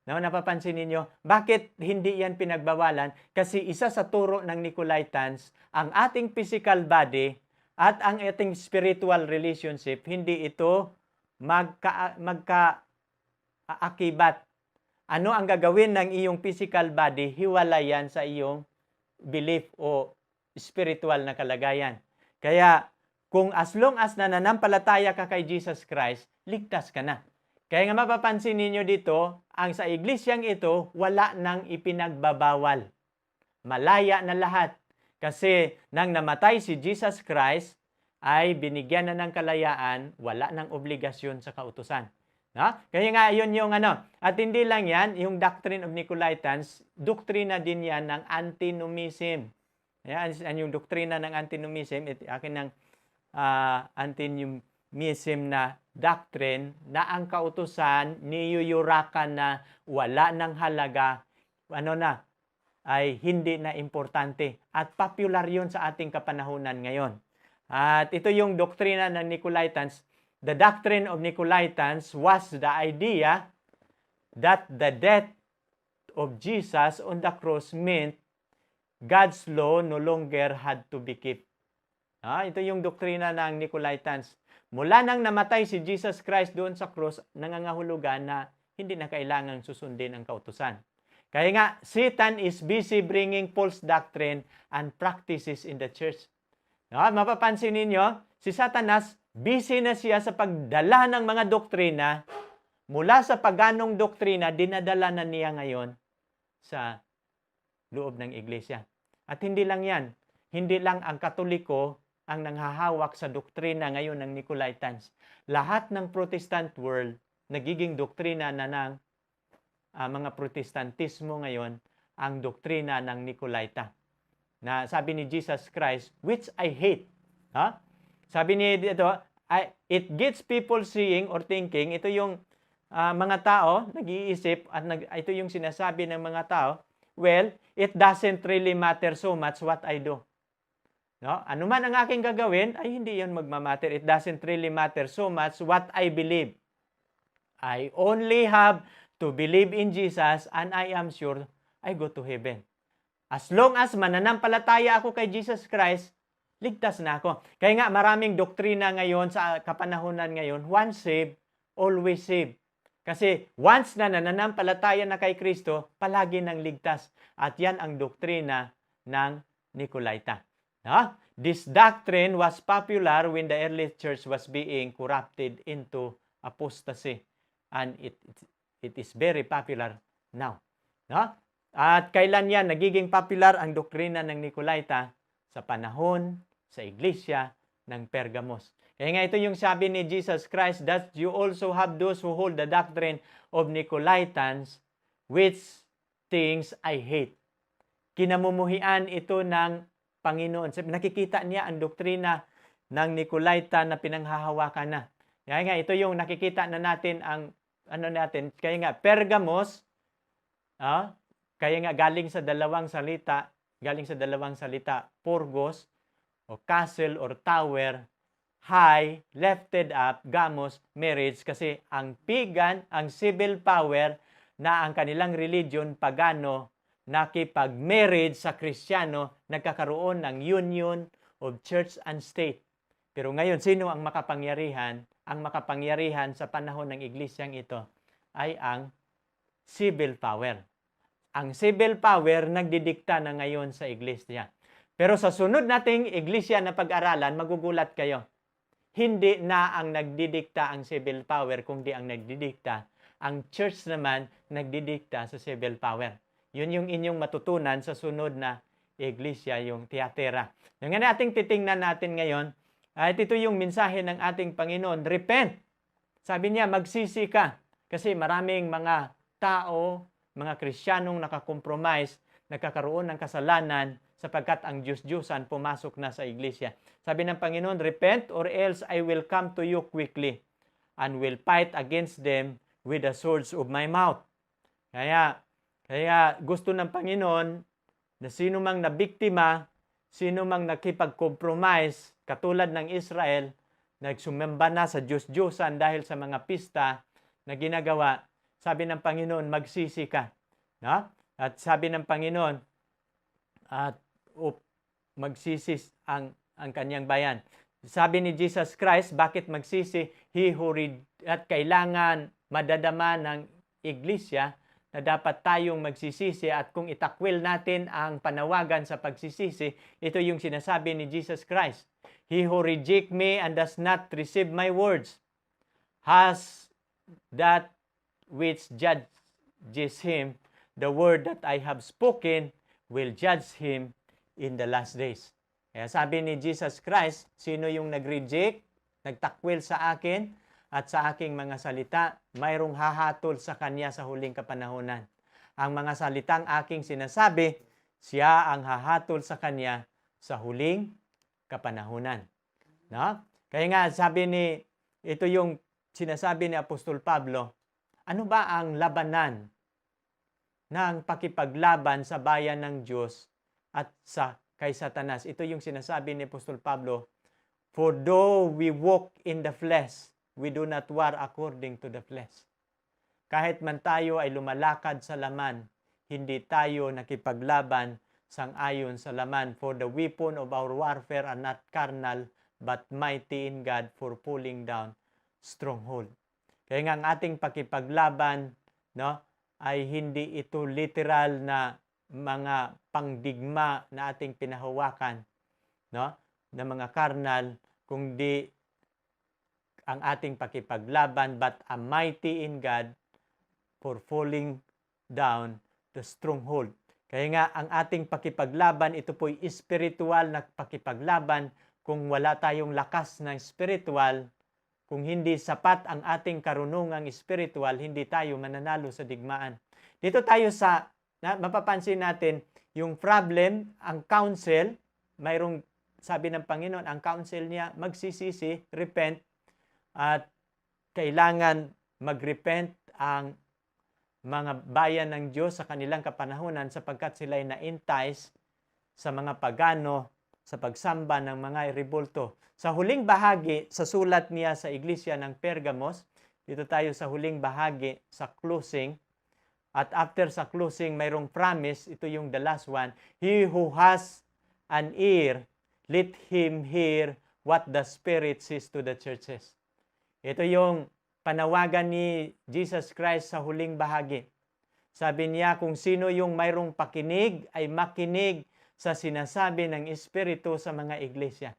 Speaker 1: No, napapansin ninyo, bakit hindi yan pinagbawalan? Kasi isa sa turo ng Nicolaitans, ang ating physical body at ang ating spiritual relationship, hindi ito magkaakibat. Ano ang gagawin ng iyong physical body? Hiwalay yan sa iyong belief o spiritual na kalagayan. Kaya, kung as long as nananampalataya ka kay Jesus Christ, ligtas ka na. Kaya nga mapapansin ninyo dito, ang sa iglesyang ito, wala nang ipinagbabawal. Malaya na lahat. Kasi nang namatay si Jesus Christ, ay binigyan na ng kalayaan, wala nang obligasyon sa kautusan. No? Kaya nga yun yung At hindi lang yan, yung doctrine of Nicolaitans, doktrina din yan ng antinomisim. Yan, yung doktrina ng antinomisim, akin ng antinomisim na doctrine na ang kautusan niyuyurakan na wala ng halaga, ay hindi na importante at popular yun sa ating kapanahunan ngayon. At ito yung doktrina ng Nicolaitans. The doctrine of Nicolaitans was the idea that the death of Jesus on the cross meant God's law no longer had to be kept. Ito yung doktrina ng Nicolaitans. Mula nang namatay si Jesus Christ doon sa cross, nangangahulugan na hindi na kailangang susundin ang kautusan. Kaya nga, Satan is busy bringing false doctrine and practices in the church. Mapapansin ninyo, si Satanas, busy na siya sa pagdala ng mga doktrina mula sa paganong doktrina, dinadala na niya ngayon sa loob ng iglesia. At hindi lang yan, hindi lang ang Katoliko ang nanghahawak sa doktrina ngayon ng Nicolaitans. Lahat ng Protestant world, nagiging doktrina na ng mga Protestantismo ngayon ang doktrina ng Nicolaita. Na sabi ni Jesus Christ, which I hate. Sabi niya dito, it gets people seeing or thinking, ito yung mga tao, nag-iisip, at ito yung sinasabi ng mga tao, well, it doesn't really matter so much what I do. Ano man ang aking gagawin, ay hindi yun magmamatter. It doesn't really matter so much what I believe. I only have to believe in Jesus and I am sure I go to heaven. As long as mananampalataya ako kay Jesus Christ, ligtas na ako. Kaya nga maraming doktrina ngayon sa kapanahunan ngayon, once saved, always saved. Kasi once na nananampalataya na kay Kristo, palagi nang ligtas. At yan ang doktrina ng Nicolaita. This doctrine was popular when the early church was being corrupted into apostasy. And it is very popular now. At kailan yan nagiging popular ang doktrina ng Nicolaita? Sa panahon, sa iglesia ng Pergamos. Kaya nga ito yung sabi ni Jesus Christ, that you also have those who hold the doctrine of Nicolaitans, which things I hate. Kinamumuhian ito ng Panginoon. Nakikita niya ang doktrina ng Nicolaita na pinanghahawakan na. Kaya nga ito yung nakikita na natin ang kaya nga Pergamos, kaya nga galing sa dalawang salita, Purgos o castle or tower, high, lifted up, gamos, marriage, kasi ang pagan, ang civil power na ang kanilang religion pagano, nakipag-marriage sa Kristiyano, nagkakaroon ng union of church and state. Pero ngayon, sino ang makapangyarihan? Ang makapangyarihan sa panahon ng iglesyang ito ay ang civil power. Ang civil power nagdidikta na ngayon sa iglesia. Pero sa sunod nating iglesia na pag-aralan, magugulat kayo. Hindi na ang nagdidikta ang civil power, kundi ang nagdidikta. Ang church naman nagdidikta sa civil power. Yun yung inyong matutunan sa sunod na iglesia, yung Thyatira. Yung nga nating titingnan natin ngayon, at ito yung mensahe ng ating Panginoon, repent. Sabi niya, magsisi ka. Kasi maraming mga tao, mga Kristiyanong nakakompromise, nagkakaroon ng kasalanan sapagkat ang Diyos-Diyusan pumasok na sa iglesia. Sabi ng Panginoon, repent or else I will come to you quickly and will fight against them with the swords of my mouth. Kaya gusto ng Panginoon na sino mang nabiktima, sino mang nakipag-compromise, katulad ng Israel, nagsumamba na sa Diyos-Diyusan dahil sa mga pista na ginagawa, sabi ng Panginoon, magsisi ka. At sabi ng Panginoon, magsisi ang kanyang bayan. Sabi ni Jesus Christ, bakit magsisi? At kailangan madadama ng iglesia na dapat tayong magsisisi, at kung itakwil natin ang panawagan sa pagsisisi, ito yung sinasabi ni Jesus Christ. He who reject me and does not receive my words has that which judges him. The word that I have spoken will judge him in the last days. Kaya sabi ni Jesus Christ, sino yung nag-reject, nagtakwil sa akin at sa aking mga salita, mayroong hahatol sa kanya sa huling kapanahunan. Ang mga salitang aking sinasabi, siya ang hahatol sa kanya sa huling kapanahunan. Kaya nga ito yung sinasabi ni Apostol Pablo, ano ba ang labanan ng pakipaglaban sa bayan ng Diyos at kay Satanas. Ito yung sinasabi ni Apostol Pablo, "For though we walk in the flesh, we do not war according to the flesh." Kahit man tayo ay lumalakad sa laman, hindi tayo nakipaglaban sang-ayon sa laman. For the weapon of our warfare are not carnal, but mighty in God for pulling down stronghold. Kaya nga ang ating pakipaglaban, no, ay hindi ito literal na mga pangdigma na ating pinahawakan, no, na mga carnal, kundi ang ating pakipaglaban, but a mighty in God for pulling down the stronghold. Kaya nga ang ating pakipaglaban, ito po'y spiritual na pakipaglaban. Kung wala tayong lakas na spiritual, kung hindi sapat ang ating karunungang spiritual, hindi tayo mananalo sa digmaan. Dito tayo mapapansin natin, yung problem, ang counsel, mayroong sabi ng Panginoon, ang counsel niya, magsisisi, repent, at kailangan mag-repent ang mga bayan ng Diyos sa kanilang kapanahunan sapagkat sila'y na-entice sa mga pagano sa pagsamba ng mga rebulto. Sa huling bahagi, sa sulat niya sa iglesia ng Pergamos, dito tayo sa huling bahagi, sa closing, at after sa closing, mayroong promise, ito yung the last one, "He who has an ear, let him hear what the Spirit says to the churches." Ito yung panawagan ni Jesus Christ sa huling bahagi. Sabi niya, kung sino yung mayroong pakinig, ay makinig sa sinasabi ng Espiritu sa mga iglesia.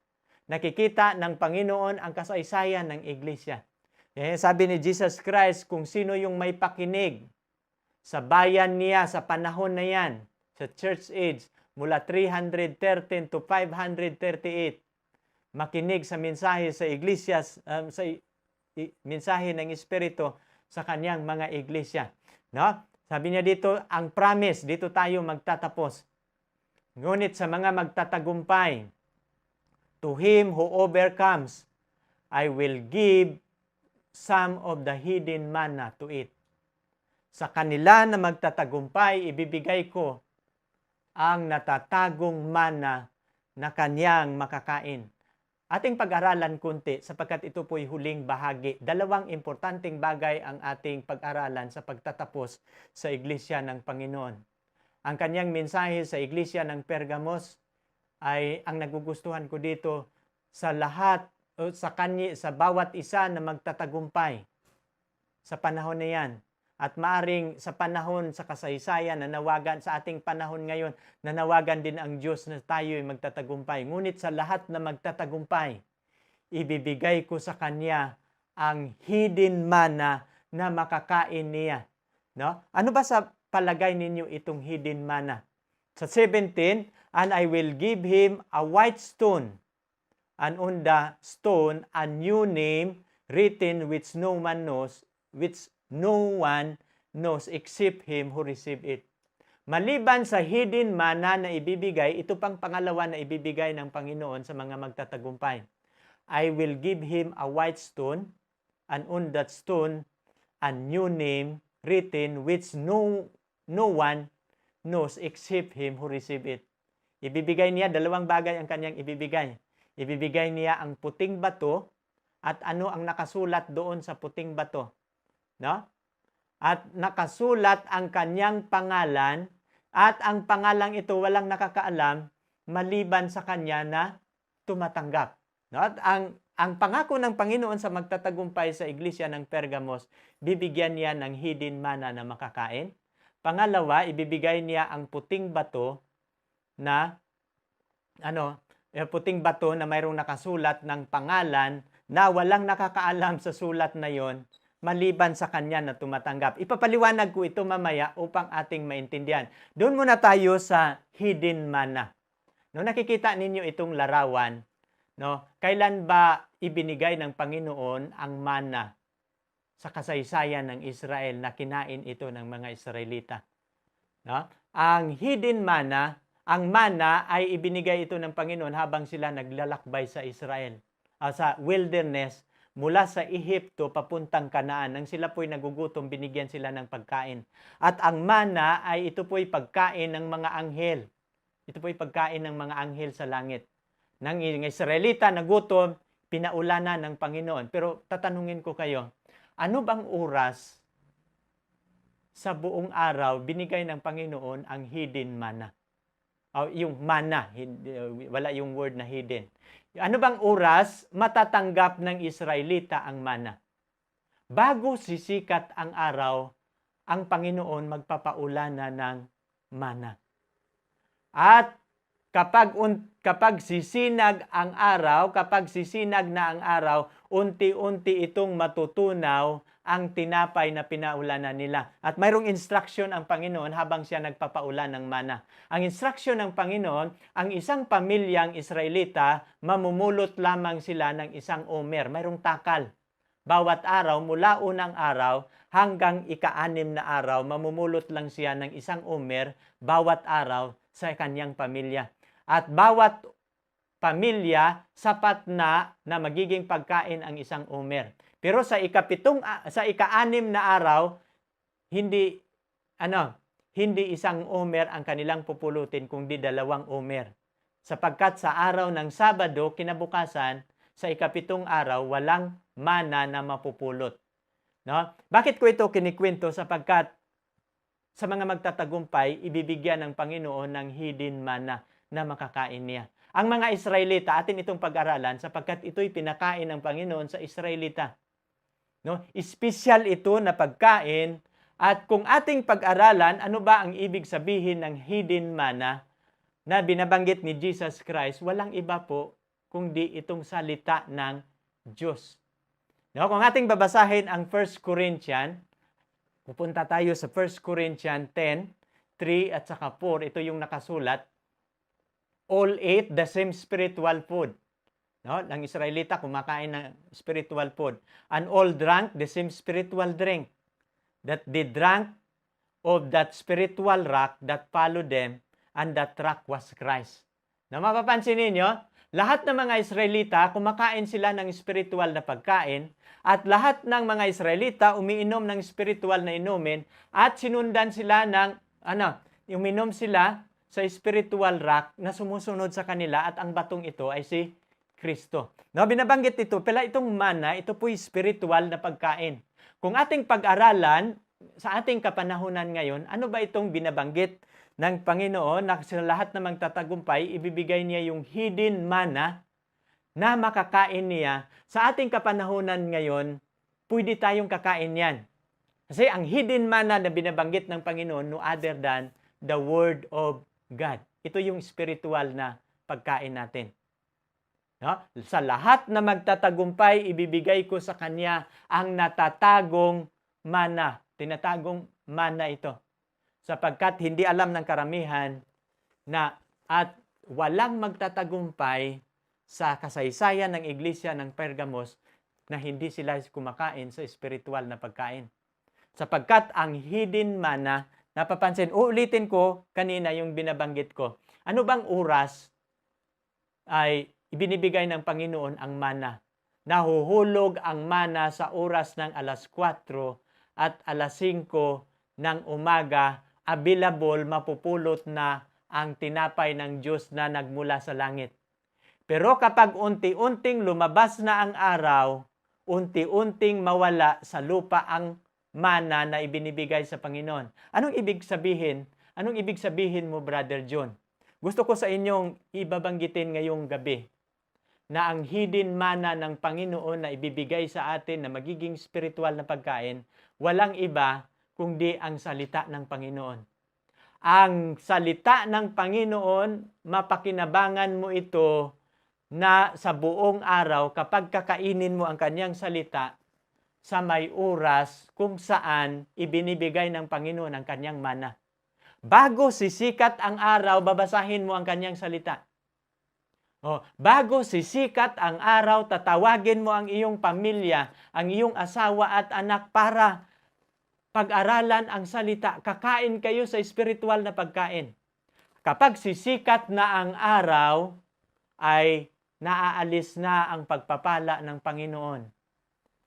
Speaker 1: Nakikita ng Panginoon ang kasaysayan ng iglesia. Sabi ni Jesus Christ, kung sino yung may pakinig sa bayan niya sa panahon na yan, sa church age, mula 313 to 538, makinig sa mensahe sa iglesia, sa mensahe ng Espiritu sa kanyang mga iglesia. No? Sabi niya dito, ang promise, dito tayo magtatapos. Ngunit sa mga magtatagumpay, to him who overcomes, I will give some of the hidden manna to eat. Sa kanila na magtatagumpay, ibibigay ko ang natatagong manna na kanyang makakain. Ating pag-aralan kunti sapagkat ito po'y huling bahagi. Dalawang importanteng bagay ang ating pag-aralan sa pagtatapos sa iglesia ng Panginoon. Ang kanyang mensahe sa iglesia ng Pergamos ay ang nagugustuhan ko dito sa lahat o sa bawat isa na magtatagumpay sa panahon na yan. At maaring sa panahon sa kasaysayan, nanawagan sa ating panahon ngayon, nanawagan din ang Diyos na tayo'y magtatagumpay. Ngunit sa lahat na magtatagumpay, ibibigay ko sa Kanya ang hidden manna na makakain niya. No? Ano ba sa palagay ninyo itong hidden manna? Sa 17, and I will give him a white stone, and on the stone a new name written which no one knows except him who received it. Maliban sa hidden manna na ibibigay, ito pang pangalawa na ibibigay ng Panginoon sa mga magtatagumpay. I will give him a white stone, and on that stone a new name written which no one knows except him who received it. Ibibigay niya, dalawang bagay ang kanyang ibibigay. Ibibigay niya ang puting bato at ano ang nakasulat doon sa puting bato. No? At nakasulat ang kanyang pangalan at ang pangalang ito walang nakakaalam maliban sa kanya na tumatanggap. No? At ang pangako ng Panginoon sa magtatagumpay sa iglesia ng Pergamos, bibigyan niya ng hidden manna na makakain. Pangalawa, ibibigay niya ang puting bato na puting bato na mayroong nakasulat ng pangalan na walang nakakaalam sa sulat na yon maliban sa kanya na tumatanggap. Ipapaliwanag ko ito mamaya upang ating maintindihan. Doon muna tayo sa hidden manna. No, nakikita ninyo itong larawan, no? Kailan ba ibinigay ng Panginoon ang manna sa kasaysayan ng Israel na kinain ito ng mga Israelita? No? Ang hidden manna, ang manna ay ibinigay ito ng Panginoon habang sila naglalakbay sa Israel, sa wilderness mula sa Ehipto papuntang Kanaan. Nang sila po'y nagugutom, binigyan sila ng pagkain. At ang mana ay ito po'y pagkain ng mga anghel. Ito po'y pagkain ng mga anghel sa langit. Nang Israelita nagutom, pinaulanan ng Panginoon. Pero tatanungin ko kayo, ano bang oras sa buong araw binigay ng Panginoon ang hidden manna? Yung mana, wala yung word na hidden. Ano bang oras matatanggap ng Israelita ang mana? Bago sisikat ang araw, ang Panginoon magpapaulana ng mana. At kapag sisinag ang araw, kapag sisinag na ang araw, unti-unti itong matutunaw ang tinapay na pinaulanan nila. At mayroong instruction ang Panginoon habang siya nagpapaulan ng mana. Ang instruction ng Panginoon, ang isang pamilyang Israelita, mamumulot lamang sila ng isang omer. Mayroong takal. Bawat araw, mula unang araw hanggang ika-6 na araw, mamumulot lang siya ng isang omer bawat araw sa kanyang pamilya. At bawat pamilya, sapat na magiging pagkain ang isang omer. Pero sa ika-6 na araw, hindi isang omer ang kanilang pupulutin, kundi 2 omer. Sapagkat sa araw ng Sabado, kinabukasan, sa ika-7 araw, walang mana na mapupulot. No? Bakit ko ito kinikwento? Sapagkat sa mga magtatagumpay, ibibigyan ng Panginoon ng hidden mana na makakain niya. Ang mga Israelita, atin itong pag-aralan sapagkat ito'y pinakain ng Panginoon sa Israelita. No? Espesyal ito na pagkain, at kung ating pag-aralan, ano ba ang ibig sabihin ng hidden manna na binabanggit ni Jesus Christ, walang iba po kundi itong salita ng Diyos. No? Kung ating babasahin ang 1 Corinthians, pupunta tayo sa 1 Corinthians 10, 3 at saka 4, ito yung nakasulat, all ate the same spiritual food. No? Ang Israelita kumakain ng spiritual food. And all drank the same spiritual drink. That they drank of that spiritual rock that followed them, and that rock was Christ. Na mapapansin ninyo, lahat ng mga Israelita kumakain sila ng spiritual na pagkain, at lahat ng mga Israelita umiinom ng spiritual na inumin, at sinundan sila ng uminom sila sa spiritual rock na sumusunod sa kanila, at ang batong ito ay si Kristo. No, binabanggit ito, pala itong mana, ito po'y spiritual na pagkain. Kung ating pag-aralan sa ating kapanahunan ngayon, ano ba itong binabanggit ng Panginoon na sa lahat ng magtatagumpay, ibibigay niya yung hidden mana na makakain niya. Sa ating kapanahunan ngayon, pwede tayong kakain yan. Kasi ang hidden mana na binabanggit ng Panginoon, no other than the Word of God. Ito yung spiritual na pagkain natin. No? Sa lahat na magtatagumpay, ibibigay ko sa kanya ang natatagong mana. Tinatagong mana ito. Sapagkat hindi alam ng karamihan na at walang magtatagumpay sa kasaysayan ng iglesia ng Pergamos na hindi sila kumakain sa spiritual na pagkain. Sapagkat ang hidden mana, napapansin, uulitin ko kanina yung binabanggit ko. Ano bang oras ay ibinibigay ng Panginoon ang mana? Nahuhulog ang mana sa oras ng alas 4 at alas 5 ng umaga, available, mapupulot na ang tinapay ng Diyos na nagmula sa langit. Pero kapag unti-unting lumabas na ang araw, unti-unting mawala sa lupa ang mana na ibinibigay sa Panginoon. Anong ibig sabihin? Anong ibig sabihin mo, Brother John? Gusto ko sa inyong ibabanggitin ngayong gabi na ang hidden mana ng Panginoon na ibibigay sa atin na magiging spiritual na pagkain, walang iba kundi ang salita ng Panginoon. Ang salita ng Panginoon, mapakinabangan mo ito na sa buong araw kapag kakainin mo ang kanyang salita sa may oras kung saan ibinibigay ng Panginoon ang kanyang mana. Bago sisikat ang araw, babasahin mo ang kanyang salita. Bago sisikat ang araw, tatawagin mo ang iyong pamilya, ang iyong asawa at anak para pag-aralan ang salita. Kakain kayo sa spiritual na pagkain. Kapag sisikat na ang araw, ay naaalis na ang pagpapala ng Panginoon.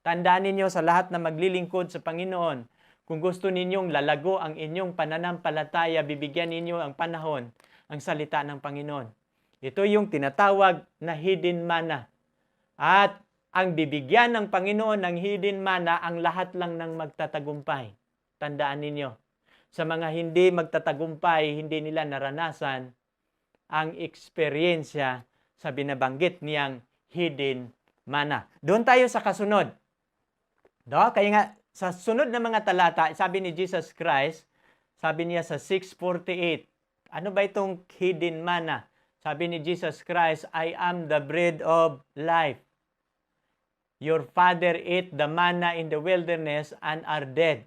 Speaker 1: Tandaan ninyo sa lahat na maglilingkod sa Panginoon, kung gusto ninyong lalago ang inyong pananampalataya, bibigyan ninyo ang panahon, ang salita ng Panginoon. Ito yung tinatawag na hidden manna. At ang bibigyan ng Panginoon ng hidden manna, ang lahat lang ng magtatagumpay. Tandaan ninyo, sa mga hindi magtatagumpay, hindi nila naranasan ang eksperyensya sa binabanggit niyang hidden manna. Doon tayo sa kasunod. Kaya nga, sa sunod na mga talata, sabi ni Jesus Christ, sabi niya sa 6:48, ano ba itong hidden manna? Sabi ni Jesus Christ, I am the bread of life. Your father ate the manna in the wilderness and are dead.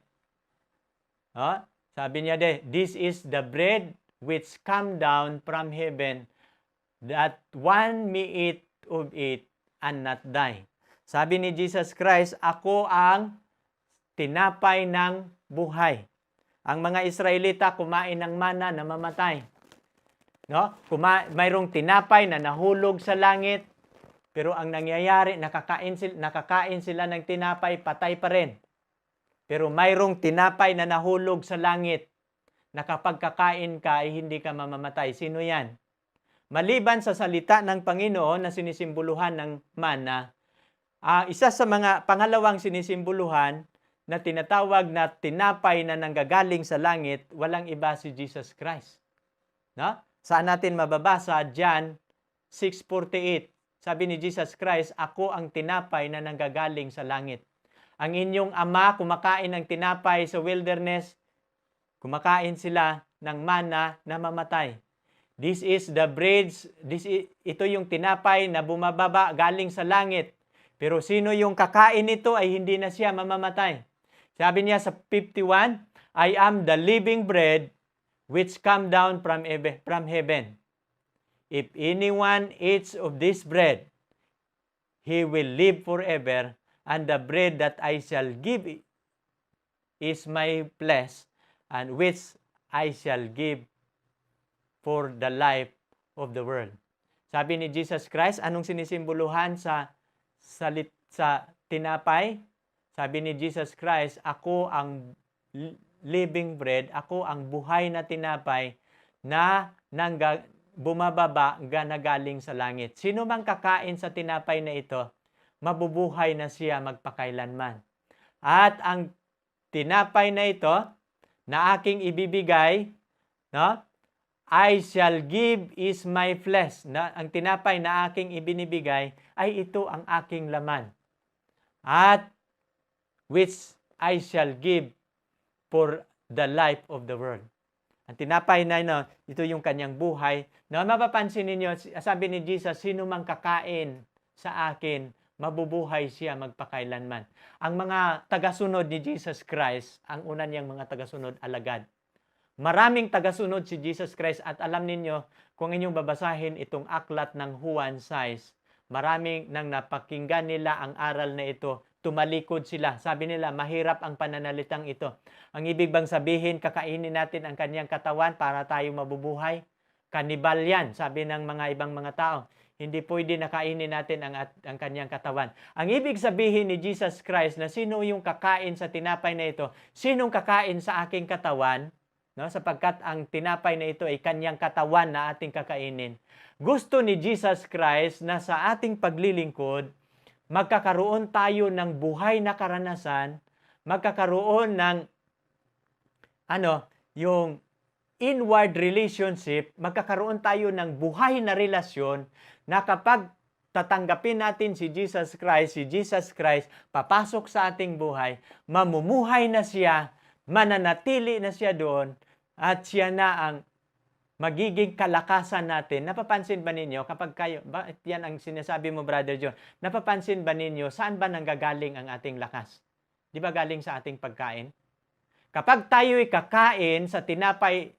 Speaker 1: Sabi niya this is the bread which come down from heaven, that one may eat of it and not die. Sabi ni Jesus Christ, ako ang tinapay ng buhay. Ang mga Israelita kumain ng manna na mamatay. Mayroong tinapay na nahulog sa langit, pero ang nangyayari, nakakain sila ng tinapay, patay pa rin. Pero mayroong tinapay na nahulog sa langit, na kapag kakain ka ay hindi ka mamamatay. Sino yan? Maliban sa salita ng Panginoon na sinisimboluhan ng manna, isa sa mga pangalawang sinisimboluhan na tinatawag na tinapay na nanggagaling sa langit, walang iba si Jesus Christ. Saan natin mababasa? John 6:48. Sabi ni Jesus Christ, ako ang tinapay na nanggagaling sa langit. Ang inyong ama kumakain ng tinapay sa wilderness, kumakain sila ng manna na mamatay. This is the bread, ito yung tinapay na bumababa galing sa langit. Pero sino yung kakain nito ay hindi na siya mamamatay. Sabi niya sa 51, I am the living bread which come down from heaven. If anyone eats of this bread, he will live forever, and the bread that I shall give is my flesh, and which I shall give for the life of the world. Sabi ni Jesus Christ, anong sinisimboluhan sa tinapay? Sabi ni Jesus Christ, ako ang living bread, ako ang buhay na tinapay na bumababa na galing sa langit. Sino mang kakain sa tinapay na ito, mabubuhay na siya magpakailanman. At ang tinapay na ito na aking ibibigay, I shall give is my flesh. Ang tinapay na aking ibinibigay ay ito ang aking laman. At which I shall give for the life of the world. Ang tinapay na ito yung kanyang buhay. Mapapansin ninyo, sabi ni Jesus, sino mang kakain sa akin, mabubuhay siya magpakailanman. Ang mga tagasunod ni Jesus Christ, ang una niyang mga tagasunod, alagad. Maraming tagasunod si Jesus Christ at alam ninyo, kung inyong babasahin itong aklat ng Juan 6, maraming nang napakinggan nila ang aral na ito, tumalikod sila. Sabi nila, mahirap ang pananalitang ito. Ang ibig bang sabihin, kakainin natin ang kanyang katawan para tayo mabubuhay? Kanibal yan, sabi ng mga ibang mga tao. Hindi pwede na kainin natin ang kanyang katawan. Ang ibig sabihin ni Jesus Christ na sino yung kakain sa tinapay na ito, sinong kakain sa aking katawan, sapagkat ang tinapay na ito ay kanyang katawan na ating kakainin. Gusto ni Jesus Christ na sa ating paglilingkod, magkakaroon tayo ng buhay na karanasan, magkakaroon ng yung inward relationship, magkakaroon tayo ng buhay na relasyon na kapag tatanggapin natin si Jesus Christ papasok sa ating buhay, mamumuhay na siya, mananatili na siya doon, at siya na ang magiging kalakasan natin. Napapansin ba ninyo, kapag kayo, bakit yan ang sinasabi mo, Brother John? Napapansin ba ninyo, saan ba nanggagaling ang ating lakas? Di ba galing sa ating pagkain? Kapag tayo'y kakain sa tinapay,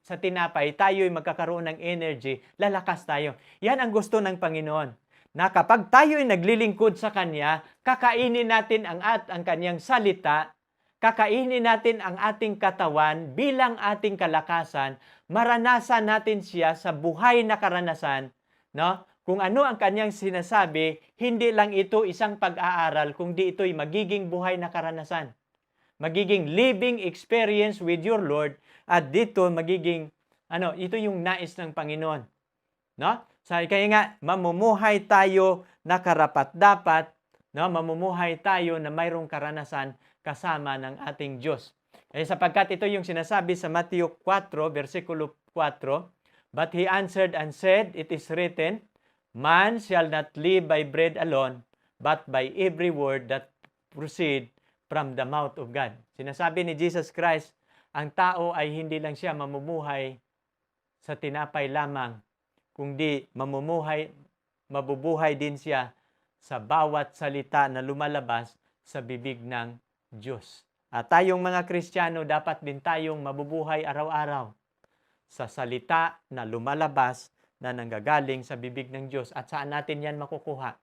Speaker 1: tayo'y magkakaroon ng energy, lalakas tayo. Yan ang gusto ng Panginoon. Na kapag tayo'y naglilingkod sa Kanya, kakainin natin ang Kanyang salita, kakainin natin ang ating katawan bilang ating kalakasan, maranasan natin siya sa buhay na karanasan, kung ano ang kanyang sinasabi, hindi lang ito isang pag-aaral, kundi ito'y magiging buhay na karanasan. Magiging living experience with your Lord, at dito magiging, ito yung nais ng Panginoon. No? Kaya nga, mamumuhay tayo na karapat-dapat, no? Mamumuhay tayo na mayroong karanasan kasama ng ating Diyos. Sapagkat ito yung sinasabi sa Matthew 4, versikulo 4, "But he answered and said, It is written, Man shall not live by bread alone, but by every word that proceed from the mouth of God." Sinasabi ni Jesus Christ, ang tao ay hindi lang siya mamumuhay sa tinapay lamang, kundi mabubuhay din siya sa bawat salita na lumalabas sa bibig ng Diyos. At tayong mga Kristiyano, dapat din tayong mabubuhay araw-araw sa salita na lumalabas na nanggagaling sa bibig ng Diyos. At saan natin yan makukuha?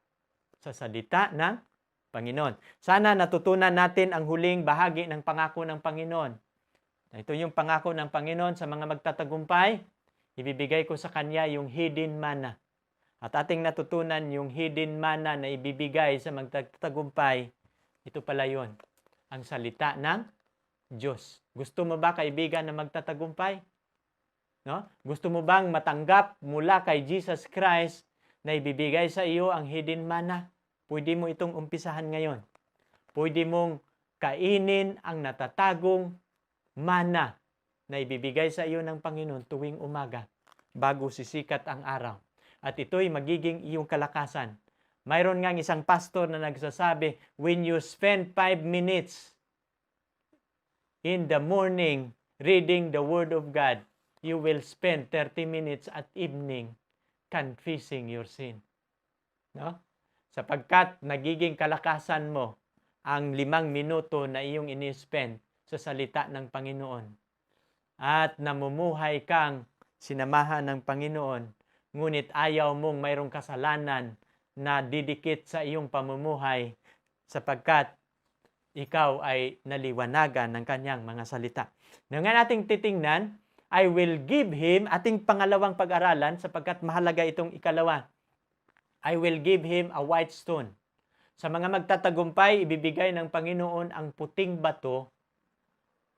Speaker 1: Sa salita ng Panginoon. Sana natutunan natin ang huling bahagi ng pangako ng Panginoon. Ito yung pangako ng Panginoon sa mga magtatagumpay. Ibibigay ko sa Kanya yung hidden manna. At ating natutunan yung hidden manna na ibibigay sa magtatagumpay. Ito pala yun, ang salita ng Diyos. Gusto mo ba, kaibigan, na magtatagumpay? No? Gusto mo bang matanggap mula kay Jesus Christ na ibibigay sa iyo ang hidden manna? Pwede mo itong umpisahan ngayon. Pwede mong kainin ang natatagong manna na ibibigay sa iyo ng Panginoon tuwing umaga bago sisikat ang araw. At ito'y magiging iyong kalakasan. Mayroon ngang isang pastor na nagsasabi, when you spend 5 minutes in the morning reading the Word of God, you will spend 30 minutes at evening confessing your sin. No? Sapagkat nagiging kalakasan mo ang 5 minuto na iyong ini-spend sa salita ng Panginoon. At namumuhay kang sinamahan ng Panginoon, ngunit ayaw mong mayroong kasalanan na didikit sa iyong pamumuhay sapagkat ikaw ay naliwanagan ng kanyang mga salita. Ngayon ating titingnan, I will give him, ating pangalawang pag-aralan sapagkat mahalaga itong ikalawa. I will give him a white stone. Sa mga magtatagumpay, ibibigay ng Panginoon ang puting bato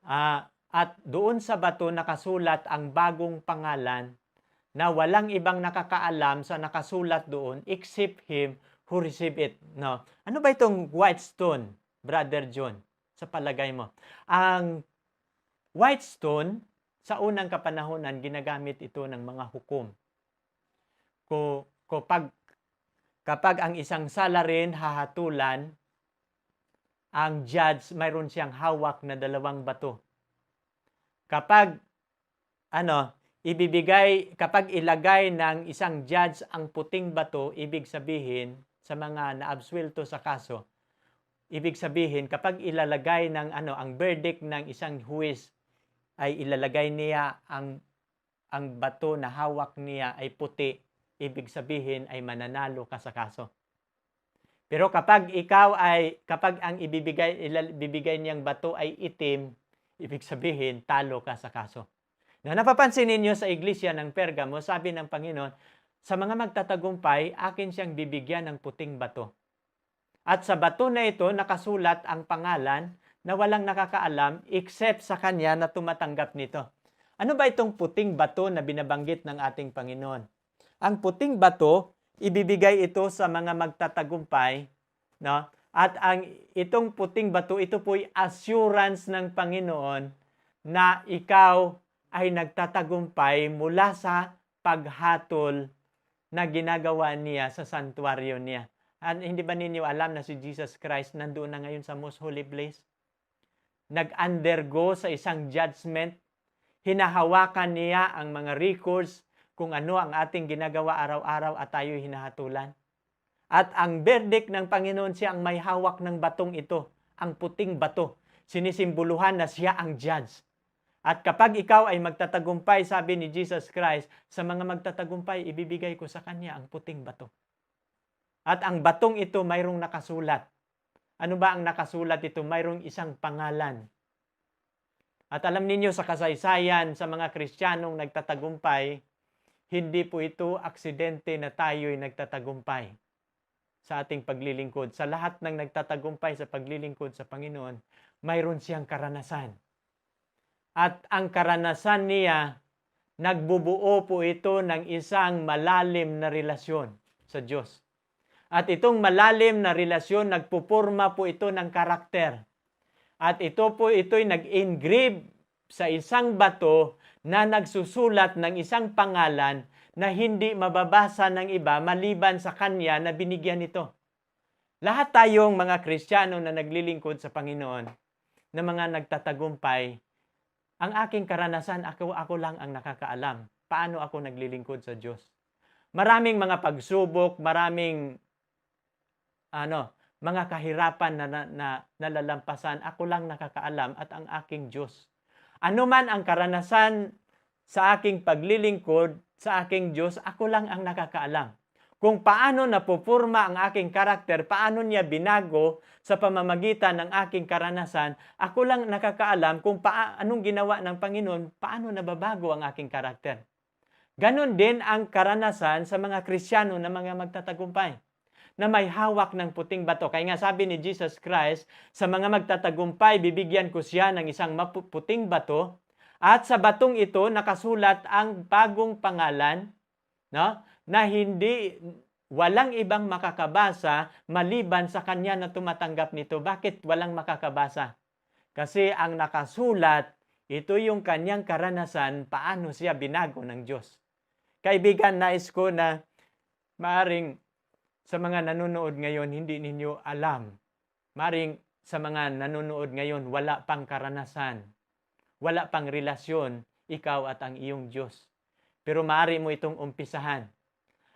Speaker 1: at doon sa bato nakasulat ang bagong pangalan na walang ibang nakakaalam sa nakasulat doon except him who received it. No. Ano ba itong white stone, Brother John, sa palagay mo? Ang white stone, sa unang kapanahonan, ginagamit ito ng mga hukom. Kapag ang isang salarin hahatulan, ang judge, mayroon siyang hawak na 2 bato. Kapag ilagay ng isang judge ang puting bato, ibig sabihin, sa mga naabsuelto sa kaso, ibig sabihin, kapag ilalagay ng ang verdict ng isang huwis, ay ilalagay niya ang bato na hawak niya ay puti, ibig sabihin ay mananalo ka sa kaso. Pero kapag ang ibibigay niyang bato ay itim, ibig sabihin talo ka sa kaso. Na napapansin ninyo sa iglesia ng Pergamo, sabi ng Panginoon, sa mga magtatagumpay, akin siyang bibigyan ng puting bato. At sa bato na ito, nakasulat ang pangalan na walang nakakaalam except sa kanya na tumatanggap nito. Ano ba itong puting bato na binabanggit ng ating Panginoon? Ang puting bato, ibibigay ito sa mga magtatagumpay, no? At itong puting bato, ito po'y assurance ng Panginoon na ikaw ay nagtatagumpay mula sa paghatol na ginagawa niya sa santuaryo niya. At hindi ba ninyo alam na si Jesus Christ nandoon na ngayon sa most holy place? Nag-undergo sa isang judgment. Hinahawakan niya ang mga records kung ano ang ating ginagawa araw-araw at tayo'y hinahatulan. At ang verdict ng Panginoon, siya ang may hawak ng batong ito, ang puting bato. Sinisimboluhan na siya ang judge. At kapag ikaw ay magtatagumpay, sabi ni Jesus Christ, sa mga magtatagumpay, ibibigay ko sa kanya ang puting bato. At ang batong ito mayroong nakasulat. Ano ba ang nakasulat ito? Mayroong isang pangalan. At alam ninyo sa kasaysayan sa mga Kristiyanong nagtatagumpay, Hindi po ito aksidente na tayo'y nagtatagumpay sa ating paglilingkod. Sa lahat ng nagtatagumpay sa paglilingkod sa Panginoon, mayroon siyang karanasan. At ang karanasan niya, nagbubuo po ito ng isang malalim na relasyon sa Diyos. At itong malalim na relasyon, nagpupurma po ito ng karakter. At ito'y nag-engrave sa isang bato na nagsusulat ng isang pangalan na hindi mababasa ng iba maliban sa kanya na binigyan ito. Lahat tayong mga Kristiyano na naglilingkod sa Panginoon, na mga nagtatagumpay, ang aking karanasan, ako lang ang nakakaalam. Paano ako naglilingkod sa Diyos? Maraming mga pagsubok, maraming mga kahirapan na nalalampasan, ako lang nakakaalam at ang aking Diyos. Ano man ang karanasan sa aking paglilingkod sa aking Diyos, ako lang ang nakakaalam. Kung paano napupurma ang aking karakter, paano niya binago sa pamamagitan ng aking karanasan, ako lang nakakaalam kung anong ginawa ng Panginoon, paano nababago ang aking karakter. Ganon din ang karanasan sa mga Kristiyano na mga magtatagumpay, na may hawak ng puting bato. Kaya nga sabi ni Jesus Christ, sa mga magtatagumpay, bibigyan ko siya ng isang puting bato, at sa batong ito nakasulat ang bagong pangalan, no? Na walang ibang makakabasa maliban sa kanya na tumatanggap nito. Bakit walang makakabasa? Kasi ang nakasulat, ito yung kanyang karanasan, paano siya binago ng Diyos. Kaibigan, nais ko na maaring sa mga nanonood ngayon, hindi ninyo alam. Maaring sa mga nanonood ngayon, wala pang karanasan, wala pang relasyon, ikaw at ang iyong Diyos. Pero maaari mo itong umpisahan.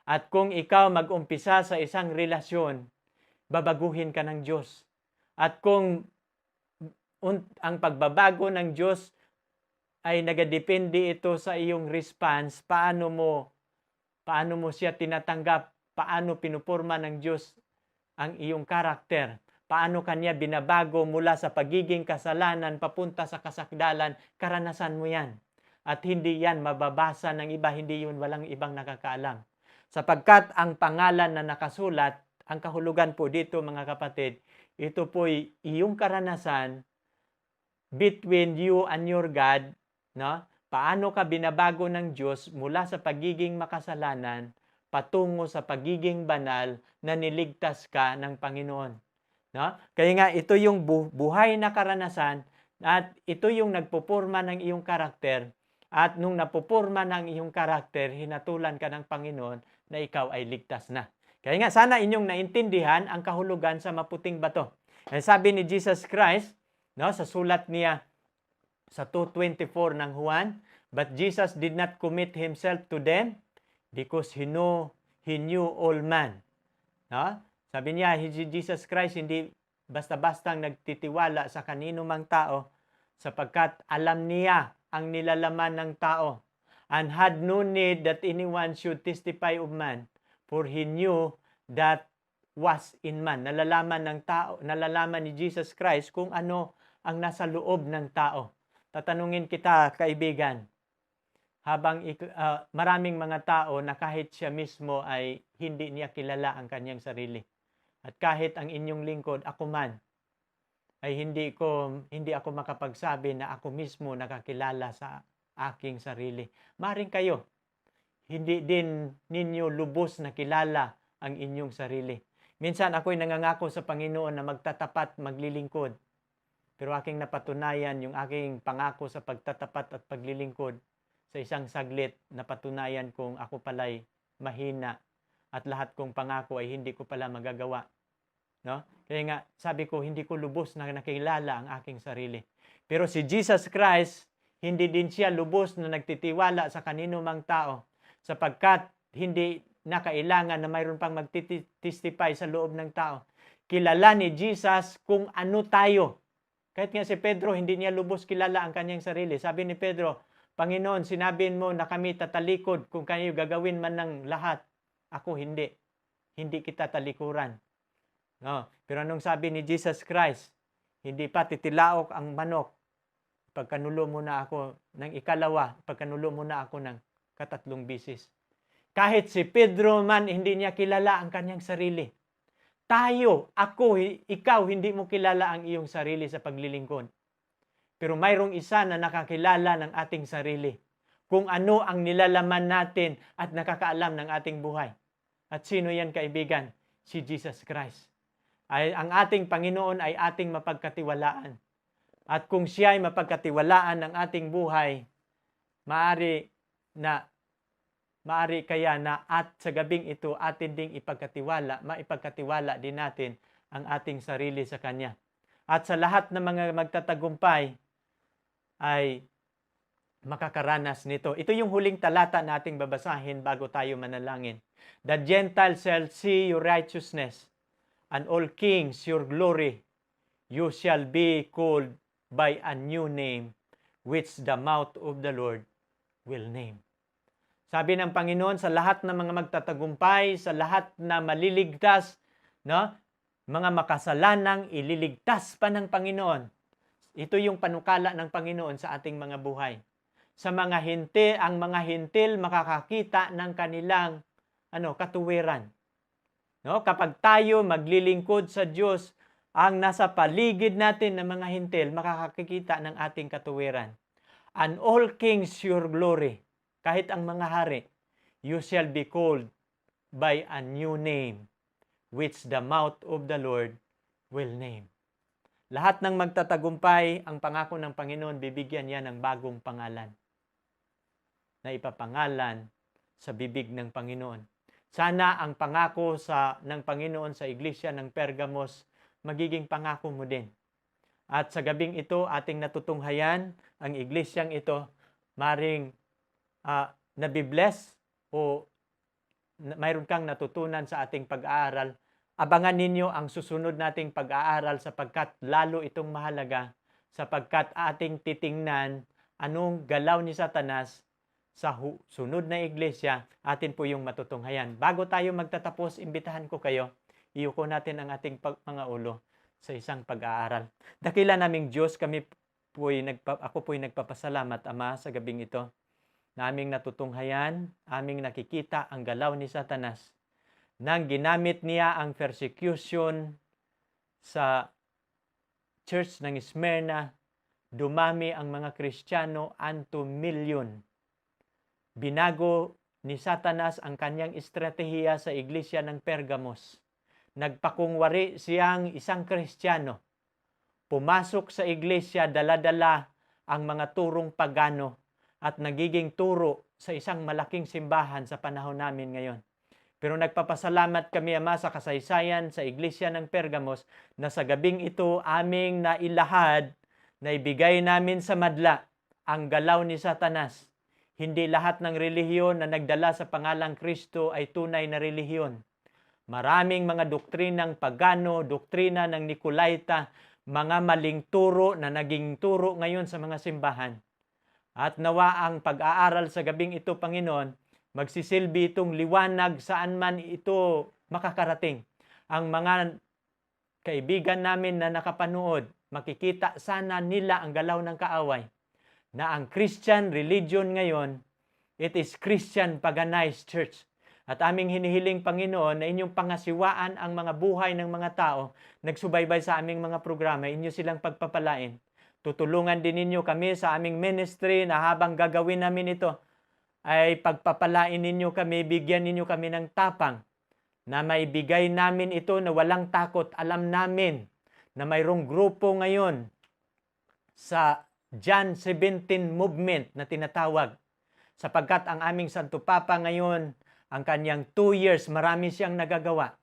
Speaker 1: At kung ikaw mag-umpisa sa isang relasyon, babaguhin ka ng Diyos. At kung ang pagbabago ng Diyos ay nagadepende ito sa iyong response, paano mo siya tinatanggap, paano pinupurma ng Diyos ang iyong karakter, paano kanya binabago mula sa pagiging kasalanan papunta sa kasakdalan, karanasan mo yan. At hindi yan mababasa ng iba, hindi yun walang ibang nakakaalam. Sapagkat ang pangalan na nakasulat, ang kahulugan po dito mga kapatid, ito po'y iyong karanasan between you and your God, no? Paano ka binabago ng Diyos mula sa pagiging makasalanan patungo sa pagiging banal na niligtas ka ng Panginoon. No? Kaya nga ito yung buhay na karanasan at ito yung nagpupurma ng iyong karakter. At nung napupurma ng iyong karakter, hinatulan ka ng Panginoon na ikaw ay ligtas na. Kaya nga sana inyong naintindihan ang kahulugan sa maputing bato. Sabi ni Jesus Christ, no, sa sulat niya sa 2:24 ng Juan, but Jesus did not commit himself to them because he knew all man. No? Sabi niya, Jesus Christ hindi basta-bastang nagtitiwala sa kanino mang tao sapagkat alam niya ang nilalaman ng tao and had no need that anyone should testify of man, for he knew that was in man. Nalalaman ng tao, nalalaman ni Jesus Christ kung ano ang nasa loob ng tao. Tatanungin kita, kaibigan, habang maraming mga tao na kahit siya mismo ay hindi niya kilala ang kanyang sarili. At kahit ang inyong lingkod, ako man, ay hindi ako makapagsabi na ako mismo nakakilala sa aking sarili. Maring kayo, hindi din ninyo lubos na kilala ang inyong sarili. Minsan ako'y nangangako sa Panginoon na magtatapat, maglilingkod. Pero aking napatunayan yung aking pangako sa pagtatapat at paglilingkod sa isang saglit, napatunayan kong ako pala'y mahina at lahat kong pangako ay hindi ko pala magagawa. No? Kaya nga, sabi ko, hindi ko lubos na nakilala ang aking sarili. Pero si Jesus Christ, hindi din siya lubos na nagtitiwala sa kanino mang tao sapagkat hindi na kailangan na mayroon pang magtitestify sa loob ng tao. Kilala ni Jesus kung ano tayo. Kahit nga si Pedro, hindi niya lubos kilala ang kanyang sarili. Sabi ni Pedro, Panginoon, sinabihin mo na kami tatalikod kung kayo gagawin man ng lahat. Ako hindi. Hindi kita talikuran. No. Pero anong sabi ni Jesus Christ? Hindi pa titilaok ang manok. Pagkanulo mo na ako ng ikalawa, pagkanulo mo na ako ng 3 bisis. Kahit si Pedro man, hindi niya kilala ang kanyang sarili. Tayo, ako, ikaw, hindi mo kilala ang iyong sarili sa paglilingkod. Pero mayroong isa na nakakilala ng ating sarili. Kung ano ang nilalaman natin at nakakaalam ng ating buhay. At sino yan, kaibigan? Si Jesus Christ. Ang ating Panginoon ay ating mapagkatiwalaan. At kung siya ay mapagkatiwalaan ng ating buhay, maaari kaya na at sa gabing ito atin ding maipagkatiwala din natin ang ating sarili sa Kanya. At sa lahat ng mga magtatagumpay ay makakaranas nito. Ito yung huling talata nating babasahin bago tayo manalangin. The Gentiles shall see your righteousness, and all kings your glory. You shall be called by a new name, which the mouth of the Lord will name. Sabi ng Panginoon, sa lahat ng mga magtatagumpay, sa lahat na maliligtas, no? Mga makasalanang ililigtas pa ng Panginoon. Ito yung panukala ng Panginoon sa ating mga buhay. Sa mga hintil, ang mga hintil makakakita ng kanilang katuwiran. No? Kapag tayo maglilingkod sa Diyos, ang nasa paligid natin ng mga hintil makakakita ng ating katuwiran. And all kings your glory. Kahit ang mga hari, you shall be called by a new name, which the mouth of the Lord will name. Lahat ng magtatagumpay, ang pangako ng Panginoon, bibigyan niya ng bagong pangalan na ipapangalan sa bibig ng Panginoon. Sana ang pangako ng Panginoon sa iglesia ng Pergamos, magiging pangako mo din. At sa gabing ito, ating natutunghayan, ang iglesyang ito, maring nabibless o mayroon kang natutunan sa ating pag-aaral. Abangan ninyo ang susunod nating pag-aaral sapagkat lalo itong mahalaga, sapagkat ating titingnan anong galaw ni Satanas sa sunod na iglesia, atin po yung matutunghayan. Bago tayo magtatapos, imbitahan ko kayo, iyuko natin ang ating mga ulo sa isang pag-aaral. Dakila naming Diyos, ako po'y nagpapasalamat, Ama, sa gabing ito, na aming natutunghayan, aming nakikita ang galaw ni Satanas, nang ginamit niya ang persecution sa church ng Smyrna, dumami ang mga Kristiyano unto million. Binago ni Satanas ang kanyang estratehiya sa iglesia ng Pergamos. Nagpakungwari siyang isang Kristiyano. Pumasok sa iglesia, dala-dala ang mga turong pagano at nagiging turo sa isang malaking simbahan sa panahon namin ngayon. Pero nagpapasalamat kami, Ama, sa kasaysayan sa iglesia ng Pergamos na sa gabing ito aming nailahad na ibigay namin sa madla ang galaw ni Satanas. Hindi lahat ng relihiyon na nagdala sa pangalang Kristo ay tunay na relihiyon. Maraming mga doktrinang pagano, doktrina ng Nicolaita, mga maling turo na naging turo ngayon sa mga simbahan. At nawa ang pag-aaral sa gabing ito, Panginoon, magsisilbi itong liwanag saan man ito makakarating. Ang mga kaibigan namin na nakapanood, makikita sana nila ang galaw ng kaaway na ang Christian religion ngayon, it is Christian paganized church. At aming hinihiling, Panginoon, na inyong pangasiwaan ang mga buhay ng mga tao, nagsubaybay sa aming mga programa, inyo silang pagpapalain. Tutulungan din ninyo kami sa aming ministry na habang gagawin namin ito, ay pagpapalain ninyo kami, bigyan ninyo kami ng tapang na maibigay namin ito na walang takot. Alam namin na mayroong grupo ngayon sa John 17 movement na tinatawag. Sapagkat ang aming Santo Papa ngayon, ang kanyang 2 years, marami siyang nagagawa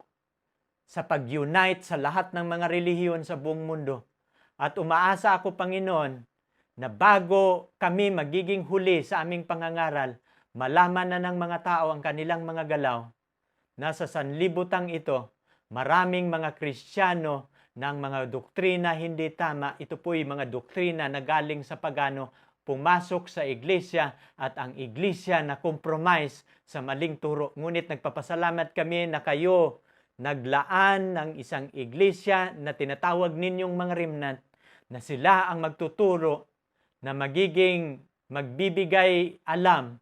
Speaker 1: sa pag-unite sa lahat ng mga relihiyon sa buong mundo. At umaasa ako, Panginoon, na bago kami magiging huli sa aming pangangaral, malaman na ng mga tao ang kanilang mga galaw, na sa sanlibutang ito, maraming mga Kristiyano ng mga doktrina hindi tama, ito po'y mga doktrina na galing sa pagano, pumasok sa iglesia at ang iglesia na compromise sa maling turo. Ngunit nagpapasalamat kami na kayo naglaan ng isang iglesia na tinatawag ninyong mga remnant, na sila ang magtuturo na magbibigay alam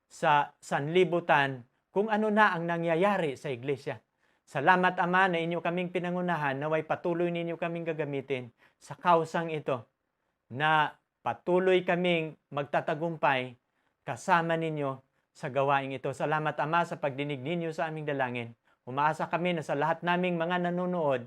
Speaker 1: sa sanlibutan kung ano na ang nangyayari sa iglesia. Salamat Ama na inyo kaming pinangunahan, naway patuloy ninyo kaming gagamitin sa kausang ito, na patuloy kaming magtatagumpay kasama ninyo sa gawaing ito. Salamat Ama sa pagdinig ninyo sa aming dalangin. Umaasa kami na sa lahat naming mga nanonood,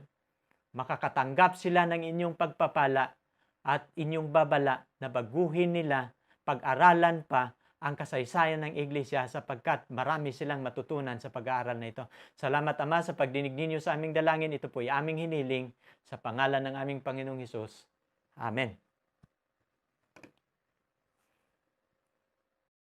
Speaker 1: makakatanggap sila ng inyong pagpapala at inyong babala na baguhin nila, pag-aralan pa ang kasaysayan ng iglesia sapagkat marami silang matutunan sa pag-aaral na ito. Salamat Ama sa pagdinig ninyo sa aming dalangin. Ito po ay aming hiniling sa pangalan ng aming Panginoong Hesus. Amen.